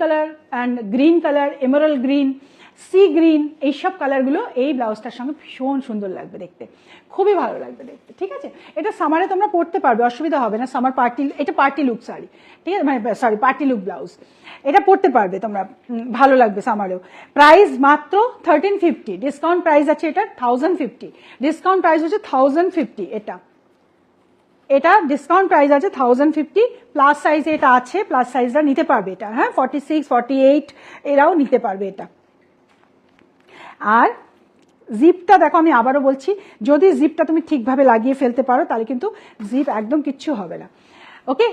colour and green colour, Emerald green, sea green, এইসব কালারগুলো এই ব্লাউজটার সঙ্গে ভীষণ সুন্দর লাগবে দেখতে, খুবই ভালো লাগবে দেখতে, ঠিক আছে? এটা সামারে তোমরা পরতে পারবে, অসুবিধা হবে না। সামার পার্টি, এটা পার্টি লুক শাড়ি, ঠিক আছে? মানে সরি, পার্টি লুক ব্লাউজ, এটা পরতে পারবে তোমরা, ভালো লাগবে সামারেও। প্রাইস মাত্র 1350, ডিসকাউন্ট প্রাইস আছে এটা 1050, ডিসকাউন্ট প্রাইস হচ্ছে 1050। এটা ডিসকাউন্ট প্রাইস আছে 1050। প্লাস সাইজে এটা আছে, প্লাস সাইজটা নিতে পারবে এটা, হ্যাঁ 46, 48 এরাও নিতে পারবে এটা। আর জিপটা দেখো, আমি আবারও বলছি, যদি জিপটা তুমি ঠিকভাবে লাগিয়ে ফেলতে পারো, তাহলে কিন্তু জিপ একদম কিচ্ছু হবে না। ওকে,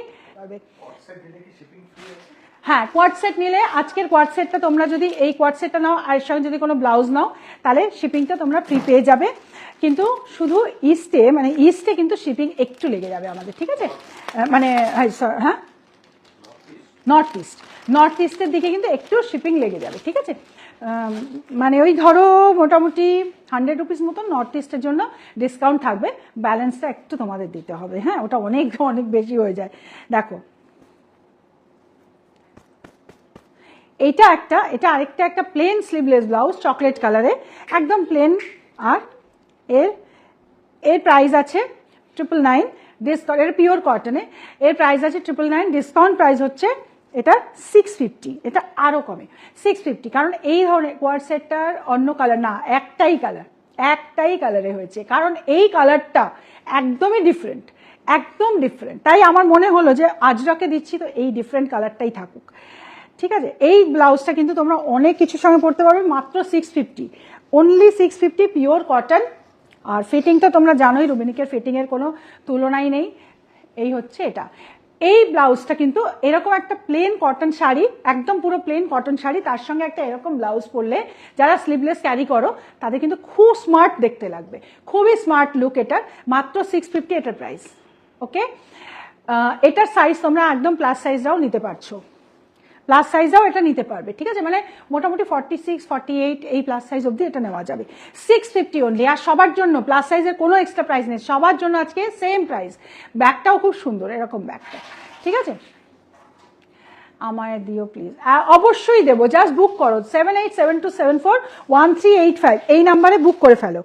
হ্যাঁ কোয়ার্ড সেট নিলে, আজকের কোয়ার্ড সেটটা তোমরা যদি এই কোয়ার্ড সেটটা নাও, আর এর সঙ্গে যদি কোনো ব্লাউজ নাও, তাহলে শিপিংটা তোমরা ফ্রি পেয়ে যাবে। কিন্তু শুধু ইস্টে কিন্তু শিপিং একটু লেগে যাবে আমাদের, ঠিক আছে? মানে হ্যাঁ, নর্থ ইস্টের দিকে কিন্তু একটু শিপিং লেগে যাবে, ঠিক আছে? মানে ওই ধরো মোটামুটি 100 রুপিস মতন নর্থ ইস্টের জন্য ডিসকাউন্ট থাকবে, ব্যালেন্সটা একটু তোমাদের দিতে হবে, হ্যাঁ, ওটা অনেক অনেক বেশি হয়ে যায়। দেখো এটা আরেকটা একটা প্লেন স্লিভলেস ব্লাউজ চকলেট কালারে, একদম প্লেন। আর এর প্রাইস আছে 999, ডিসকাউন্ট, এর পিওর কটনে, এর প্রাইস আছে 999, ডিসকাউন্ট প্রাইস হচ্ছে এটা 650, এটা আরও কমে 650, কারণ এই ধরনের কোয়ার্ড সেটটার অন্য কালার না, একটাই কালারে হয়েছে, কারণ এই কালারটা একদমই ডিফারেন্ট, একদম ডিফারেন্ট, তাই আমার মনে হলো যে আজরাকে দিচ্ছি তো এই ডিফারেন্ট কালারটাই থাকুক, ঠিক আছে? এই ব্লাউজটা কিন্তু তোমরা অনেক কিছুর সঙ্গে পরতে পারবে, মাত্র 650, অনলি 650, পিওর কটন। আর ফিটিংটা তোমরা জানোই, রুবিনিকের ফিটিংয়ের কোনো তুলনাই নেই। এই হচ্ছে এটা, এই ব্লাউজটা কিন্তু এরকম একটা প্লেন কটন শাড়ি, একদম পুরো প্লেন কটন শাড়ি, তার সঙ্গে একটা এরকম ব্লাউজ পরলে যারা স্লিভলেস ক্যারি করো তাদের কিন্তু খুব স্মার্ট দেখতে লাগবে, খুবই স্মার্ট লুক এটার, মাত্র 650 এটার প্রাইস। ওকে, এটার সাইজ তোমরা একদম প্লাস সাইজটাও নিতে পারছো, প্লাস সাইজটাও এটা নিতে পারবে, ঠিক আছে? মানে মোটামুটি 46, 48 এই প্লাস সাইজ অবধি এটা নেওয়া যাবে, 650 অনলি। আর সবার জন্য প্লাস সাইজের কোনো এক্সট্রা প্রাইস নেই, সবার জন্য আজকে সেম প্রাইস। ব্যাগটাও খুব সুন্দর, এরকম ব্যাগটা, ঠিক আছে? আমায় দিও প্লিজ, অবশ্যই দেবো, জাস্ট বুক করো 7872741385 এই নাম্বারে বুক করে ফেলো।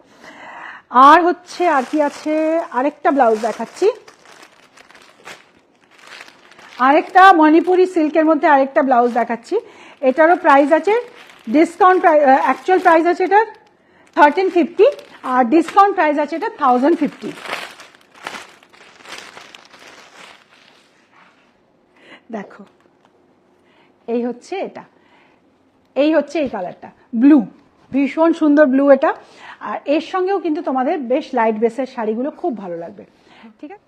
আর হচ্ছে আর কি আছে, আরেকটা ব্লাউজ দেখাচ্ছি, আরেকটা মণিপুরি সিল্কের মধ্যে আরেকটা ব্লাউজ দেখাচ্ছি, এটারও প্রাইস আছে, ডিসকাউন্ট অ্যাকচুয়াল প্রাইস আছে এটার 1350, আর ডিসকাউন্ট প্রাইস আছে এটা 1050। দেখো এই হচ্ছে এটা, এই হচ্ছে এই কালারটা, ব্লু, ভীষণ সুন্দর ব্লু এটা। আর এর সঙ্গেও কিন্তু তোমাদের বেশ লাইট বেসের শাড়িগুলো খুব ভালো লাগবে, ঠিক আছে?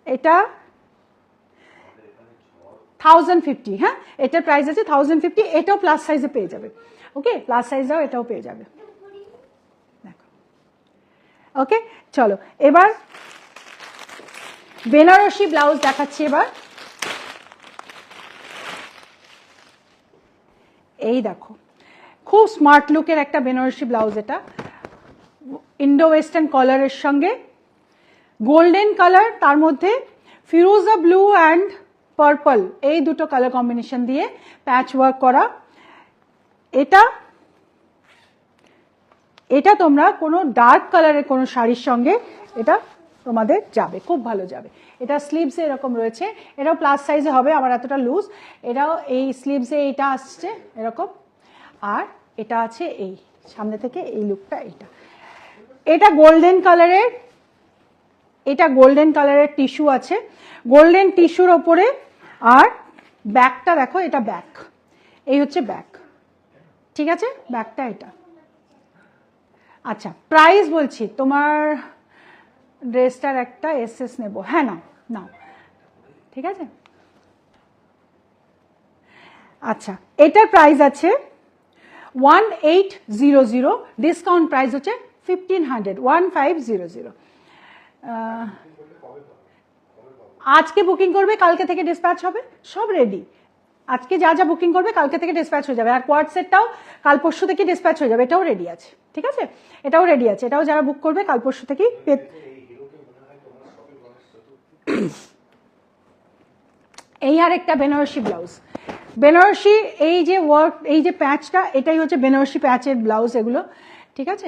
এটা 1050, হ্যাঁ, এটার প্রাইস আছে 1050, এটাও প্লাস সাইজে পেয়ে যাবে। ওকে, প্লাস সাইজটাও এটাও পেয়ে যাবে, দেখো। ওকে, চলো এবার বেনারসি ব্লাউজ দেখাচ্ছি। এবার এই দেখো, খুব স্মার্ট লুকের একটা বেনারসি ব্লাউজ, এটা ইন্ডো ওয়েস্টার্ন কালারের সঙ্গে গোল্ডেন কালার, তার মধ্যে ফিরোজা ব্লু অ্যান্ড পার্পল, এই দুটো কালার কম্বিনেশন দিয়ে প্যাচ ওয়ার্ক করা। এটা তোমরা কোনো ডার্ক কালারের কোনো শাড়ির সঙ্গে এটা তোমাদের যাবে, খুব ভালো যাবে। এটা স্লিভসে এরকম রয়েছে, এটাও প্লাস সাইজে হবে, আবার এতটা লুজ, এটাও এই স্লিভসে এইটা আসছে এরকম, আর এটা আছে এই সামনে থেকে এই লুকটা, এটা গোল্ডেন কালারের, এটা গোল্ডেন কালারের টিস্যু আছে, গোল্ডেন টিস্যুর ওপরে। আর ব্যাকটা দেখো, এটা ব্যাক, এই হচ্ছে ব্যাক, ঠিক আছে? ব্যাকটা এটা। আচ্ছা, প্রাইস বলছি, তোমার ড্রেসটার একটা এসএস নেব, হ্যাঁ নাও, ঠিক আছে? আচ্ছা, এটার প্রাইস আছে 1800, ডিসকাউন্ট প্রাইস হচ্ছে 1500, 1500। আজকে বুকিং করবে, কালকে থেকে ডিসপ্যাচ হবে, সব রেডি। আজকে যা যা বুকিং করবে কালকে থেকে ডিসপ্যাচ হয়ে যাবে, আর কোয়ার্ড সেটটাও কাল পরশু থেকে ডিসপ্যাচ হয়ে যাবে, এটাও রেডি আছে, ঠিক আছে? এটাও রেডি আছে, এটাও যারা বুক করবে কাল পরশু থেকেই। এই আর একটা বেনারসি ব্লাউজ, বেনারসি এই যে ওয়ার্ক, এই যে প্যাচটা, এটাই হচ্ছে বেনারসি প্যাচের ব্লাউজ এগুলো, ঠিক আছে?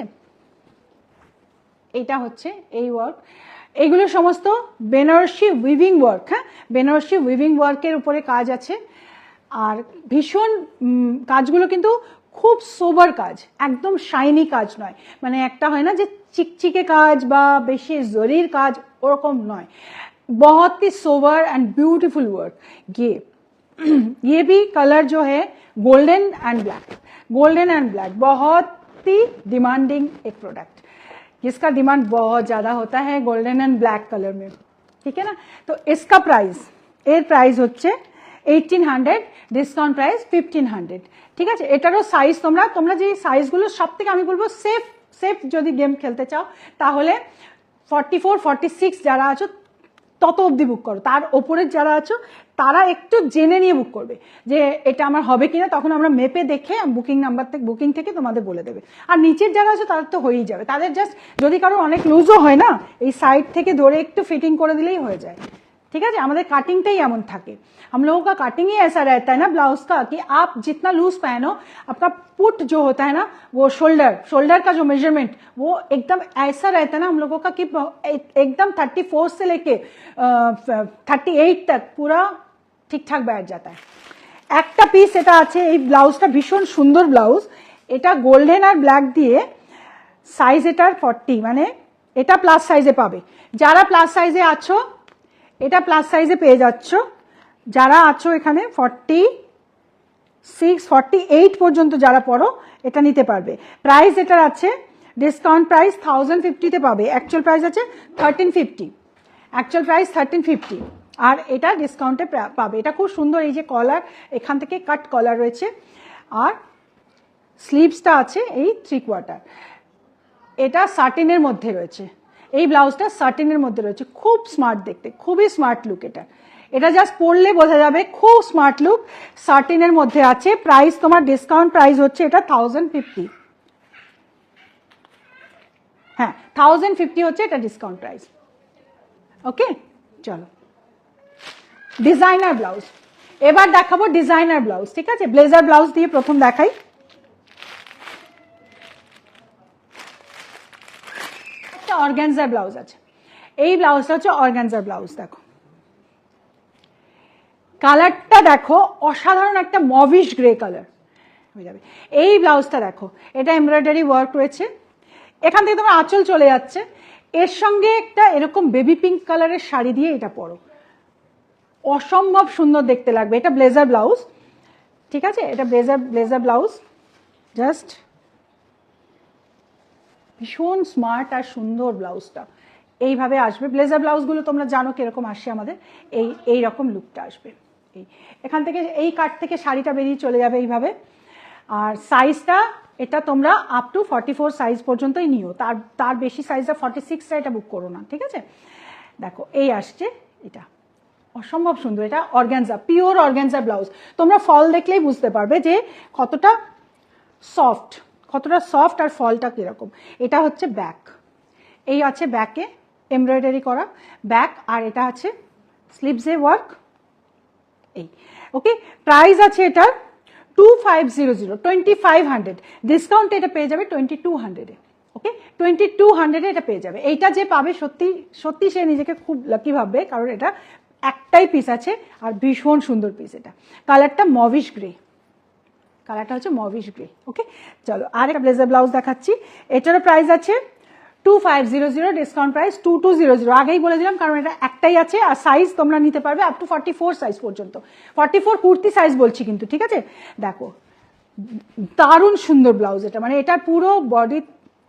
এটা হচ্ছে এই ওয়ার্ক, এইগুলো সমস্ত বেনারসি উইভিং ওয়ার্ক, হ্যাঁ, বেনারসি উইভিং ওয়ার্কের উপরে কাজ আছে। আর ভীষণ কাজগুলো কিন্তু খুব সোবার কাজ, একদম শাইনি কাজ নয়, মানে একটা হয় না যে চিকচিকে কাজ বা বেশি জরির কাজ, ওরকম নয়, बहुत ही सोवर एंड ब्यूटीफुल वर्क। ये भी कलर जो है गोल्डन एंड ब्लैक, बहुत ही डिमांडिंग एक प्रोडक्ट, जिसका डिमांड बहुत ज़्यादा होता है गोल्डन एंड ब्लैक कलर में, ठीक है ना? तो इसका प्राइस, एर प्राइस होच्छे 1800, डिसकाउंट प्राइस 1500, ठीक है? एटारो साइज তোমরা যে সাইজগুলো সবথেকে আমি বলবো সেফ সেফ যদি গেম খেলতে চাও তাহলে 44, 46 যারা আছো তত অবধি বুক করো, তার ওপরের যারা আছো তারা একটু জেনে নিয়ে বুক করবে যে এটা আমার হবে কিনা, তখন আমরা মেপে দেখে বুকিং নাম্বার থেকে বুকিং থেকে তোমাদের বলে দেবে। আর নিচের যারা আছে তাদের তো হয়েই যাবে, তাদের জাস্ট যদি কারো অনেক লুজও হয় না এই সাইড থেকে ধরে একটু ফিটিং করে দিলেই হয়ে যায়, ठीक है। हमारे काटिंगटाई एमन थाके, हम लोगों का काटिंग ही ऐसा रहता है ना ब्लाउज का कि आप जितना लूज पहनो आपका पुट जो होता है ना वो शोल्डर का जो मेजरमेंट वो एकदम ऐसा रहता है ना हम लोगों का कि एकदम 34 से लेके 38 तक पूरा ठीक ठाक बैठ जाता है। একটা পিস এটা আছে, এই ব্লাউজটা ভীষণ সুন্দর ব্লাউজ, এটা গোল্ডেন আর ব্ল্যাক দিয়ে, সাইজ এটার 40, মানে এটা প্লাস সাইজে পাবে। যারা প্লাস সাইজে আছো এটা প্লাস সাইজে পেয়ে যাচ্ছ, যারা আছো এখানে 46, 48 পর্যন্ত যারা পড়ো এটা নিতে পারবে। প্রাইস এটার আছে ডিসকাউন্ট প্রাইস 1050 তে পাবে, অ্যাকচুয়াল প্রাইস আছে 1350, অ্যাকচুয়াল প্রাইস 1350 আর এটা ডিসকাউন্টে পাবে। এটা খুব সুন্দর, এই যে কলার এখান থেকে কাট কলার রয়েছে আর স্লিভসটা আছে এই 3/4, এটা সাটিনের মধ্যে রয়েছে, এই ব্লাউজটা সাটিনের মধ্যে রয়েছে, খুব স্মার্ট দেখতে, খুবই স্মার্ট লুক। এটা এটা জাস্ট পরলে বোঝা যাবে খুব স্মার্ট লুক, সাটিনের মধ্যে আছে। প্রাইস তোমার ডিসকাউন্ট প্রাইস হচ্ছে এটা 1050, হ্যাঁ 1050 হচ্ছে এটা ডিসকাউন্ট প্রাইস। ওকে চলো ডিজাইনার ব্লাউজ এবার দেখাবো, ডিজাইনার ব্লাউজ, ঠিক আছে। ব্লেজার ব্লাউজ দিয়ে প্রথম দেখাই। অর্গানজার ব্লাউজ আছে, এই ব্লাউজটা হচ্ছে অর্গানজার ব্লাউজ। দেখো কালারটা দেখো অসাধারণ, একটা মভিশ গ্রে কালার হয়ে যাবে। এই ব্লাউজটা দেখো, এটা এমব্রয়ডারি ওয়ার্ক রয়েছে, এখান থেকে তোমার আঁচল চলে যাচ্ছে, এর সঙ্গে একটা এরকম বেবি পিঙ্ক কালারের শাড়ি দিয়ে এটা পরো, অসম্ভব সুন্দর দেখতে লাগবে। এটা ব্লেজার ব্লাউজ, ঠিক আছে, এটা ব্লেজার ব্লাউজ, জাস্ট ভীষণ স্মার্ট আর সুন্দর ব্লাউজটা এইভাবে আসবে। ব্লেজার ব্লাউজগুলো তোমরা জানো কিরকম আসে আমাদের, এই রকম লুকটা আসবে। এই এখান থেকে এই কাট থেকে শাড়িটা বেরিয়ে চলে যাবে এইভাবে। আর সাইজটা এটা তোমরা আপ টু 44 সাইজ পর্যন্তই নিও, তার বেশি সাইজটা 46টা এটা বুক করো না, ঠিক আছে। দেখো এই আসছে, এটা অসম্ভব সুন্দর, এটা অর্গানজা, পিওর অর্গানজা ব্লাউজ। তোমরা ফল দেখলেই বুঝতে পারবে যে কতটা সফট আর ফলটা কিরকম। এটা হচ্ছে ব্যাক, এই আছে ব্যাকে এমব্রয়ডারি করা ব্যাক, আর এটা আছে স্লিভসে ওয়ার্ক এই। ওকে প্রাইস আছে এটার 2500, 2500, ডিসকাউন্ট এটা পেয়ে যাবে 2200-এ। ওকে 2200-এ এটা পেয়ে যাবে। এইটা যে পাবে সত্যি সত্যি সে নিজেকে খুব লাকি ভাববে, কারণ এটা একটাই পিস আছে আর ভীষণ সুন্দর পিস। এটা কালারটা মভিশ গ্রে, কালারটা হচ্ছে মভিশ গ্রে। ওকে চলো আর একটা ব্লেজার ব্লাউজ দেখাচ্ছি, এটারও প্রাইস আছে 2500, ডিসকাউন্ট প্রাইস 2200। আগেই বলে দিলাম কারণ এটা একটাই আছে, আর সাইজ তোমরা নিতে পারবে আপ টু 44 সাইজ পর্যন্ত, 44 কুর্তি সাইজ বলছি কিন্তু, ঠিক আছে। দেখো দারুণ সুন্দর ব্লাউজ এটা, মানে এটা পুরো বডি,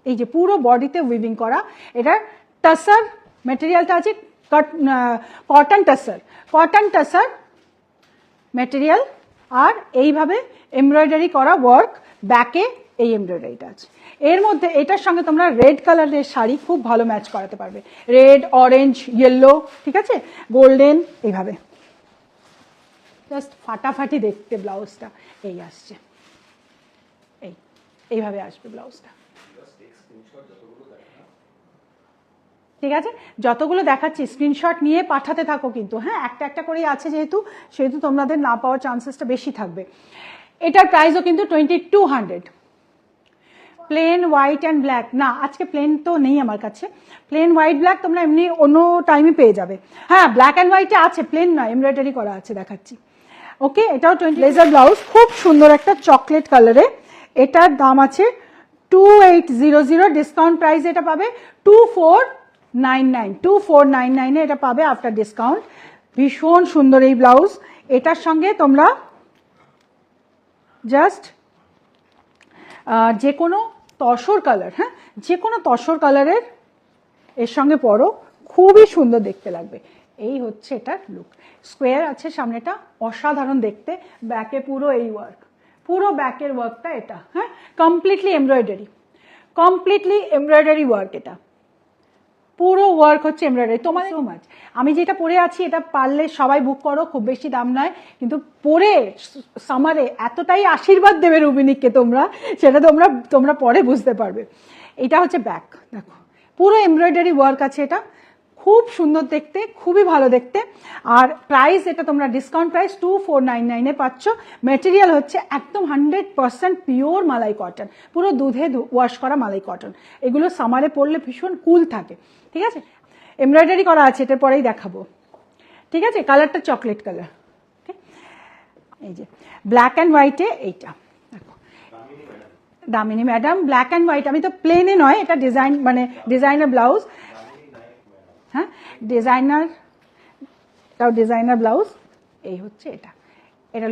এই যে পুরো বডিতে উইভিং করা, এটার টাসার ম্যাটেরিয়ালটা আছে কটন টাসার ম্যাটেরিয়াল, আর এইভাবে এমব্রয়ডারি করা ওয়ার্ক, ব্যাকে এই এমব্রয়ডারিটা আছে। এর মধ্যে এটার সঙ্গে তোমরা রেড কালারের শাড়ি খুব ভালো ম্যাচ করাতে পারবে, রেড, অরেঞ্জ, ইয়েলো, ঠিক আছে, গোল্ডেন, এইভাবে জাস্ট ফাটাফাটি দেখতে ব্লাউজটা এই আসছে, এইভাবে আসবে ব্লাউজটা, ঠিক আছে। যতগুলো দেখাচ্ছি স্ক্রিনশট নিয়ে পাঠাতে থাকো কিন্তু, হ্যাঁ একটা একটা করেই আছে সেহেতু তোমাদের না পাওয়ার চান্সেসটা বেশি থাকবে। এটার প্রাইসও কিন্তু 2200। প্লেন হোয়াইট অ্যান্ড ব্ল্যাক না, আজকে প্লেন তো নেই আমার কাছে, প্লেন হোয়াইট ব্ল্যাক তোমরা এমনি অন্য টাইমে পেয়ে যাবে। হ্যাঁ ব্ল্যাক অ্যান্ড হোয়াইটে আছে, প্লেন নয়, এমব্রয়ডারি করা আছে, দেখাচ্ছি। ওকে এটাও 20 ব্লেজার ব্লাউজ, খুব সুন্দর একটা চকলেট কালারে, এটার দাম আছে 2800, ডিসকাউন্ট প্রাইস এটা পাবে 2499, এটা পাবে আফটার ডিসকাউন্ট। ভীষণ সুন্দর এই ব্লাউজ, এটার সঙ্গে তোমরা জাস্ট যে কোনো তসর কালার, হ্যাঁ যে কোনো তসর কালারের এর সঙ্গে পরো, খুবই সুন্দর দেখতে লাগবে। এই হচ্ছে এটার লুক, স্কোয়ার আছে সামনেটা, অসাধারণ দেখতে, ব্যাকে পুরো এই ওয়ার্ক, পুরো ব্যাকের ওয়ার্কটা এটা, হ্যাঁ completely embroidery, completely embroidery work, এটা পুরো ওয়ার্ক হচ্ছে এমব্রয়ডারি। তোমাদের সো মাচ, আমি যেটা পরে আছি এটা পারলে সবাই বুক করো, খুব বেশি দাম নয়, কিন্তু পরে সামারে এতটাই আশীর্বাদ দেবে রুবিনিককে তোমরা, সেটা তোমরা পরে বুঝতে পারবে। এটা হচ্ছে ব্যাক, দেখো পুরো এমব্রয়ডারি ওয়ার্ক আছে, এটা খুব সুন্দর দেখতে, খুবই ভালো দেখতে। আর প্রাইস এটা তোমরা ডিসকাউন্ট প্রাইস 2499 পাচ্ছ। মেটেরিয়াল হচ্ছে একদম 100% পিওর মালাই কটন, পুরো দুধে ওয়াশ করা মালাই কটন। এগুলো সামারে পরলে ভীষণ কুল থাকে, ঠিক আছে। এমব্রয়ডারি করা আছে, এটার পরেই দেখাবো, ঠিক আছে। কালারটা চকলেট কালার, এই যে ব্ল্যাক অ্যান্ড হোয়াইটে এইটা দেখো, Damini madam black and white. আমি তো প্লেনে নয়, এটা ডিজাইন মানে ডিজাইনার ব্লাউজ, হ্যাঁ ডিজাইনার ব্লাউজ। এই হচ্ছে এটা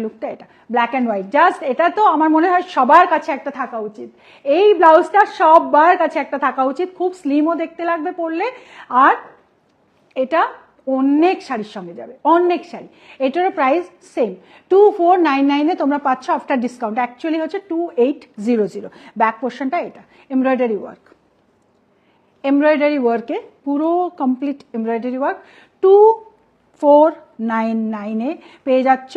লুকটা, এটা ব্ল্যাক অ্যান্ড হোয়াইট জাস্ট। এটা তো আমার মনে হয় সবার কাছে একটা থাকা উচিত, এই ব্লাউজটা সবার কাছে একটা থাকা উচিত। খুব স্লিমও দেখতে লাগবে পরলে, আর এটা অনেক শাড়ির সঙ্গে যাবে, অনেক শাড়ি। এটারও প্রাইস সেম 2499 তোমরা পাচ্ছ আফটার ডিসকাউন্ট। অ্যাকচুয়ালি হচ্ছে 2800। ব্যাক পোর্শনটা এটা এমব্রয়ডারি ওয়ার্ক, এমব্রয়ডারি ওয়ার্কে পুরো কমপ্লিট এমব্রয়ডারি ওয়ার্ক 2499 পেয়ে যাচ্ছ।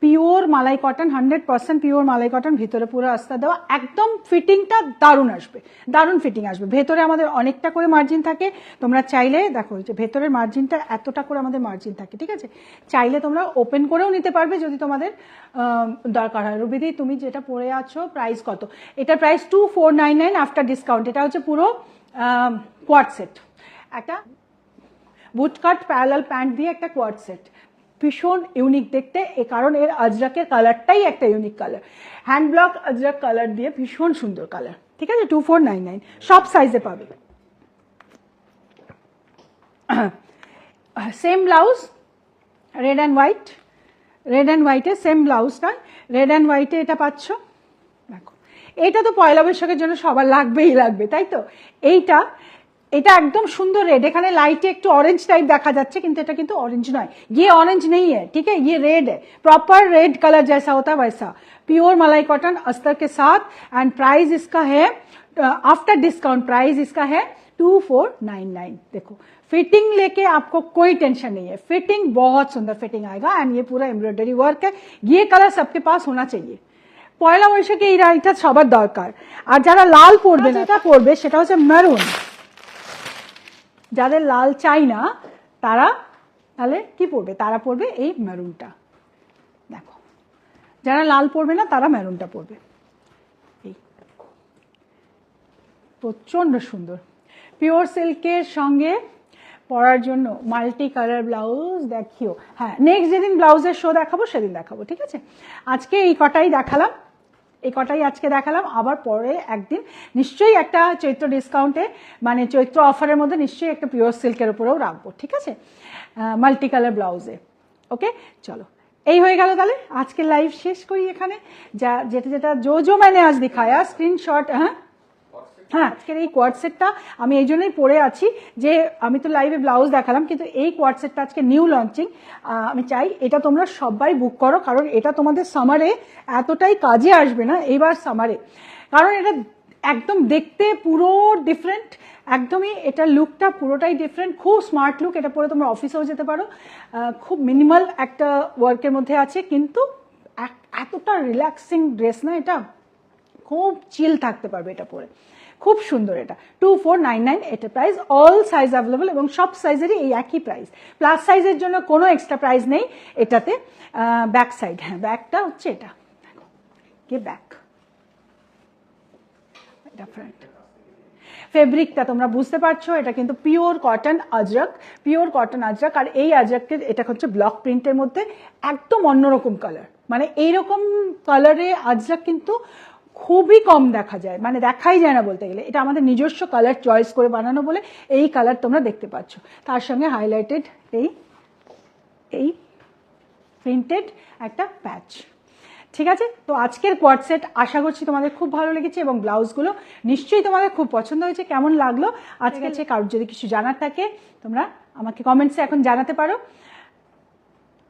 পিওর মালাই কটন, 100% পিওর মালাই কটন, ভিতরে পুরো আস্থা দেওয়া, একদম ফিটিংটা দারুণ আসবে, দারুণ ফিটিং আসবে। ভেতরে আমাদের অনেকটা করে মার্জিন থাকে, তোমরা চাইলে দেখো যে ভেতরের মার্জিনটা এতটা করে আমাদের মার্জিন থাকে, ঠিক আছে। চাইলে তোমরা ওপেন করেও নিতে পারবে যদি তোমাদের দরকার হয়। রুবিদি তুমি যেটা পরে আছো প্রাইস কত? এটার প্রাইস 2499 আফটার ডিসকাউন্ট। এটা হচ্ছে পুরো কোয়ার্ড সেট, একটা বুটকাট প্যারালাল প্যান্ট দিয়ে একটা কোয়ার্ড সেট, ভীষণ ইউনিক দেখতে। কারণ এর আজরাকের কালারটাই একটা unique colour, hand block Ajrak colour দিয়ে ভীষণ সুন্দর কালার, ঠিক আছে। 2499 সব সাইজে পাবে। Same blouse red and white, red and হোয়াইটে সেম ব্লাউজটা রেড অ্যান্ড হোয়াইটে এটা পাচ্ছ। দেখো এটা তো পয়লা বৈশাখের জন্য সবার লাগবেই লাগবে, তাই তো। এটা একদম সুন্দর রেড, এখানে লাইটে একটু অরেঞ্জ টাইপ দেখা যাচ্ছে, কিন্তু এটা কিন্তু অরেঞ্জ নয়, ये ऑरेंज नहीं है, ठीक है, ये रेड है, प्रॉपर रेड कलर जैसा होता है वैसा। प्योर मलाई कॉटन अस्तर के साथ, एंड प्राइस इसका है आफ्टर डिस्काउंट प्राइस इसका है 2499। देखो फिटिंग लेके आपको कोई टेंशन नहीं है, फिटिंग बहुत सुंदर फिटिंग आएगा, एंड ये पूरा एम्ब्रॉयडरी वर्क है। ये कलर सबके पास होना चाहिए, পয়লা বৈশাখে এই রাইটা সবার দরকার। আর যারা লাল পরবে না, এটা পরবে সেটা হচ্ছে মেরুন। যাদের লাল চাই না তারা তাহলে কি পরবে? তারা পরবে এই মেরুনটা। দেখো যারা লাল পরবে না তারা মেরুনটা পরবে। এই প্রচন্ড সুন্দর পিওর সিল্কের সঙ্গে পরার জন্য মাল্টি কালার ব্লাউজ দেখিও। হ্যাঁ, নেক্সট যেদিন ব্লাউজের শো দেখাবো সেদিন দেখাবো, ঠিক আছে। আজকে এই কটাই দেখালাম, আজকে দেখালাম। আবার পরে একদিন নিশ্চয়ই একটা চৈত্র ডিসকাউন্টে, মানে চৈত্র অফারের মধ্যে নিশ্চয়ই একটা পিওর সিল্কের উপরেও রাখবো, ঠিক আছে, মাল্টি কালার ব্লাউজে। ওকে, চলো এই হয়ে গেল। তাহলে আজকে লাইভ শেষ করি এখানে। যেটা जो मैंने आज दिखाया स्क्रीनशॉट। হ্যাঁ, আজকের এই কোয়ার্ড সেটটা আমি এই জন্যই পরে আছি যে আমি তো লাইভে ব্লাউজ দেখালাম, কিন্তু এই কোয়ার্ড সেটটা আজকে নিউ লঞ্চিং। আমি চাই এটা তোমরা সবাই বুক করো, কারণ এটা তোমাদের সামারে এতটাই কাজে আসবে না এইবার সামারে, কারণ এটা একদম দেখতে পুরো ডিফারেন্ট, একদমই এটা লুকটা পুরোটাই ডিফারেন্ট, খুব স্মার্ট লুক। এটা পরে তোমরা অফিসেও যেতে পারো, খুব মিনিমাল একটা ওয়ার্কের মধ্যে আছে, কিন্তু এতটা রিল্যাক্সিং ড্রেস না, এটা খুব চিল থাকতে পারবে এটা পরে, খুব সুন্দর। এটা 2499 এটা প্রাইস, অল সাইজ অ্যাভেলেবল, এবং সব সাইজেরই এই একই প্রাইস। প্লাস সাইজের জন্য কোনো এক্সট্রা প্রাইস নেই এটাতে। ব্যাক সাইড, হ্যাঁ ব্যাকটা হচ্ছে এটা, কি ব্যাক, এটা ফ্রন্ট। ফেব্রিকটা তোমরা বুঝতে পারছো, এটা কিন্তু pure cotton Ajrak, pure cotton Ajrak. আর এই আজরাকের এটা হচ্ছে ব্লক প্রিন্টের মধ্যে একদম অন্যরকম কালার, মানে এইরকম কালারে আজরাক কিন্তু খুবই কম দেখা যায়, মানে দেখাই যায় না বলতে গেলে। এটা আমাদের নিজস্ব কালার চয়েস করে বানানো বলে এই কালার তোমরা দেখতে পাচ্ছ, তার সঙ্গে হাইলাইটেড এই প্রিন্টেড একটা প্যাচ, ঠিক আছে। তো আজকের কোয়ার্ড সেট আশা করছি তোমাদের খুব ভালো লেগেছে, এবং ব্লাউজগুলো নিশ্চয়ই তোমাদের খুব পছন্দ হয়েছে। কেমন লাগলো আজকে, কারোর যদি কিছু জানার থাকে তোমরা আমাকে কমেন্টসে এখন জানাতে পারো।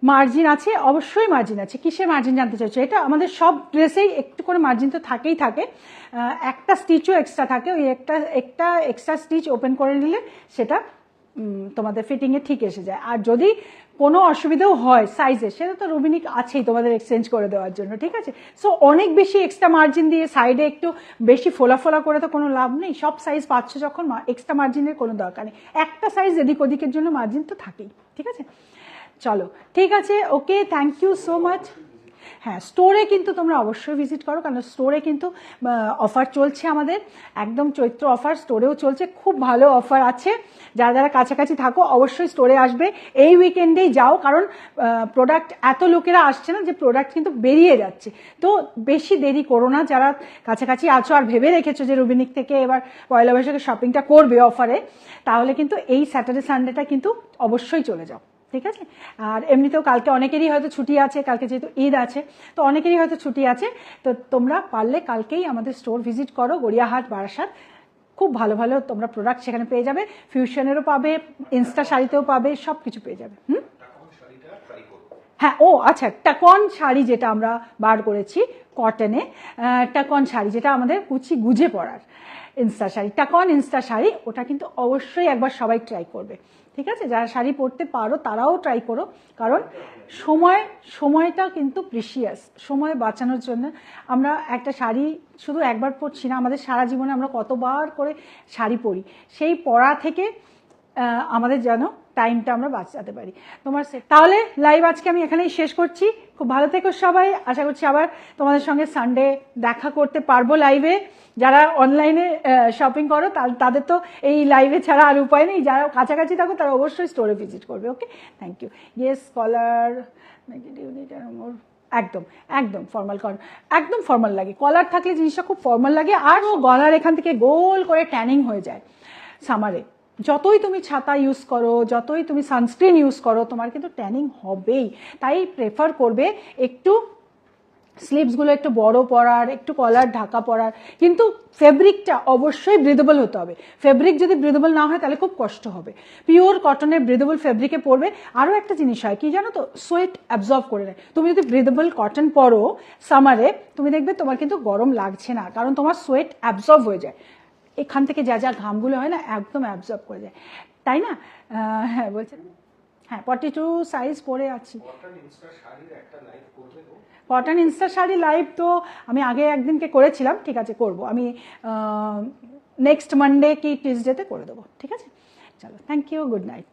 মার্জিন আছে, অবশ্যই মার্জিন আছে। কিসের মার্জিন জানতে চাইছো? এটা আমাদের সব ড্রেসেই একটু করে মার্জিন তো থাকেই থাকে, একটা স্টিচও এক্সট্রা থাকে। ওই একটা এক্সট্রা স্টিচ ওপেন করে নিলে সেটা তোমাদের ফিটিংয়ে ঠিক এসে যায়। আর যদি কোনো অসুবিধাও হয় সাইজে, সেটা তো রুবিনিক আছেই তোমাদের এক্সচেঞ্জ করে দেওয়ার জন্য, ঠিক আছে? সো অনেক বেশি এক্সট্রা মার্জিন দিয়ে সাইডে একটু বেশি ফোলা ফোলা করে তো কোনো লাভ নেই। সব সাইজ পাচ্ছ যখন, এক্সট্রা মার্জিনের কোনো দরকার নেই। একটা সাইজ এদিক ওদিকের জন্য মার্জিন তো থাকেই, ঠিক আছে? চলো ঠিক আছে, ওকে, থ্যাংক ইউ সো মাচ। হ্যাঁ, স্টোরে কিন্তু তোমরা অবশ্যই ভিজিট করো, কারণ স্টোরে কিন্তু অফার চলছে আমাদের, একদম চৈত্র অফার স্টোরেও চলছে, খুব ভালো অফার আছে। যারা যারা কাছাকাছি থাকো অবশ্যই স্টোরে আসবে, এই উইকেন্ডেই যাও, কারণ প্রোডাক্ট এত লোকেরা আসছে না যে প্রোডাক্ট কিন্তু বেরিয়ে যাচ্ছে। তো বেশি দেরি করো না, যারা কাছাকাছি আছো আর ভেবে রেখেছো যে রুবিনিক থেকে এবার পয়লা বৈশাখে শপিংটা করবে অফারে, তাহলে কিন্তু এই স্যাটারডে সানডেটা কিন্তু অবশ্যই চলে যাও, ঠিক আছে? আর এমনিতেও কালকে অনেকেরই হয়তো ছুটি আছে, কালকে যেহেতু ঈদ আছে তো অনেকেরই হয়তো ছুটি আছে। তো তোমরা পারলে কালকেই আমাদের স্টোর ভিজিট করো, গড়িয়াহাট বারাসাত। খুব ভালো ভালো তোমরা প্রোডাক্ট সেখানে পেয়ে যাবে, ফিউশনেরও পাবে, ইনস্টা শাড়িতেও পাবে, সব কিছু পেয়ে যাবে। হ্যাঁ, ও আচ্ছা, টাকন শাড়ি যেটা আমরা বার করেছি কটনে, টাকন শাড়ি যেটা আমাদের কুচি গুজে পরার ইনস্টা শাড়ি, টাকন ইনস্টা শাড়ি, ওটা কিন্তু অবশ্যই একবার সবাই ট্রাই করবে, ঠিক আছে? যারা শাড়ি পরতে পারো তারাও ট্রাই করো, কারণ সময়টা কিন্তু প্রিশিয়াস। সময় বাঁচানোর জন্য আমরা একটা শাড়ি শুধু একবার পরছি না, আমাদের সারা জীবনে আমরা কতবার করে শাড়ি পরি, সেই পরা থেকে আমাদের যেন টাইমটা আমরা বাঁচাতে পারি। তাহলে লাইভ আজকে আমি এখানেই শেষ করছি। খুব ভালো থেকো সবাই, আশা করছি আবার তোমাদের সঙ্গে সানডে দেখা করতে পারবো লাইভে। যারা অনলাইনে শপিং করো তাদের তো এই লাইভে ছাড়া আর উপায় নেই, যারা কাছাকাছি থাকো তারা অবশ্যই স্টোরে ভিজিট করবে। ওকে, থ্যাংক ইউ। ইয়েস কলার, একদম একদম ফর্মাল কর, একদম ফর্মাল লাগে, কলার থাকলে জিনিসটা খুব ফর্মাল লাগে। আর ও গলার এখান থেকে গোল করে ট্যানিং হয়ে যায় সামারে। যতই তুমি ছাতা ইউজ করো, যতই তুমি সানস্ক্রিন ইউজ করো, তোমার কিন্তু ট্যানিং হবেই। তাই প্রেফার করবে একটু স্লিভসগুলো একটু বড় পরার, একটু কলার ঢাকা পরার, কিন্তু ফেব্রিকটা অবশ্যই ব্রিদেবল হতে হবে। ফেব্রিক যদি ব্রিদেবল না হয় তাহলে খুব কষ্ট হবে। পিওর কটনের ব্রিদেবল ফেব্রিকে পরবে। আরও একটা জিনিস হয় কি জানো তো, সোয়েট অ্যাবজর্ব করে নেয়। তুমি যদি ব্রিদেবল কটন পরো সামারে, তুমি দেখবে তোমার কিন্তু গরম লাগছে না, কারণ তোমার সোয়েট অ্যাবজর্ব হয়ে যায়। এখান থেকে যা যা ঘামগুলো হয় না, একদম অ্যাবজর্ব করে যায়, তাই না? হ্যাঁ বলছেন, হ্যাঁ 42 সাইজ পরে আছি। কটন ইনস্টা শাড়ি লাইভ তো আমি আগে একদিনকে করেছিলাম, ঠিক আছে করব আমি, নেক্সট মানডে কি টিউসডেতে করে দেবো, ঠিক আছে? চলো, থ্যাংক ইউ, গুড নাইট।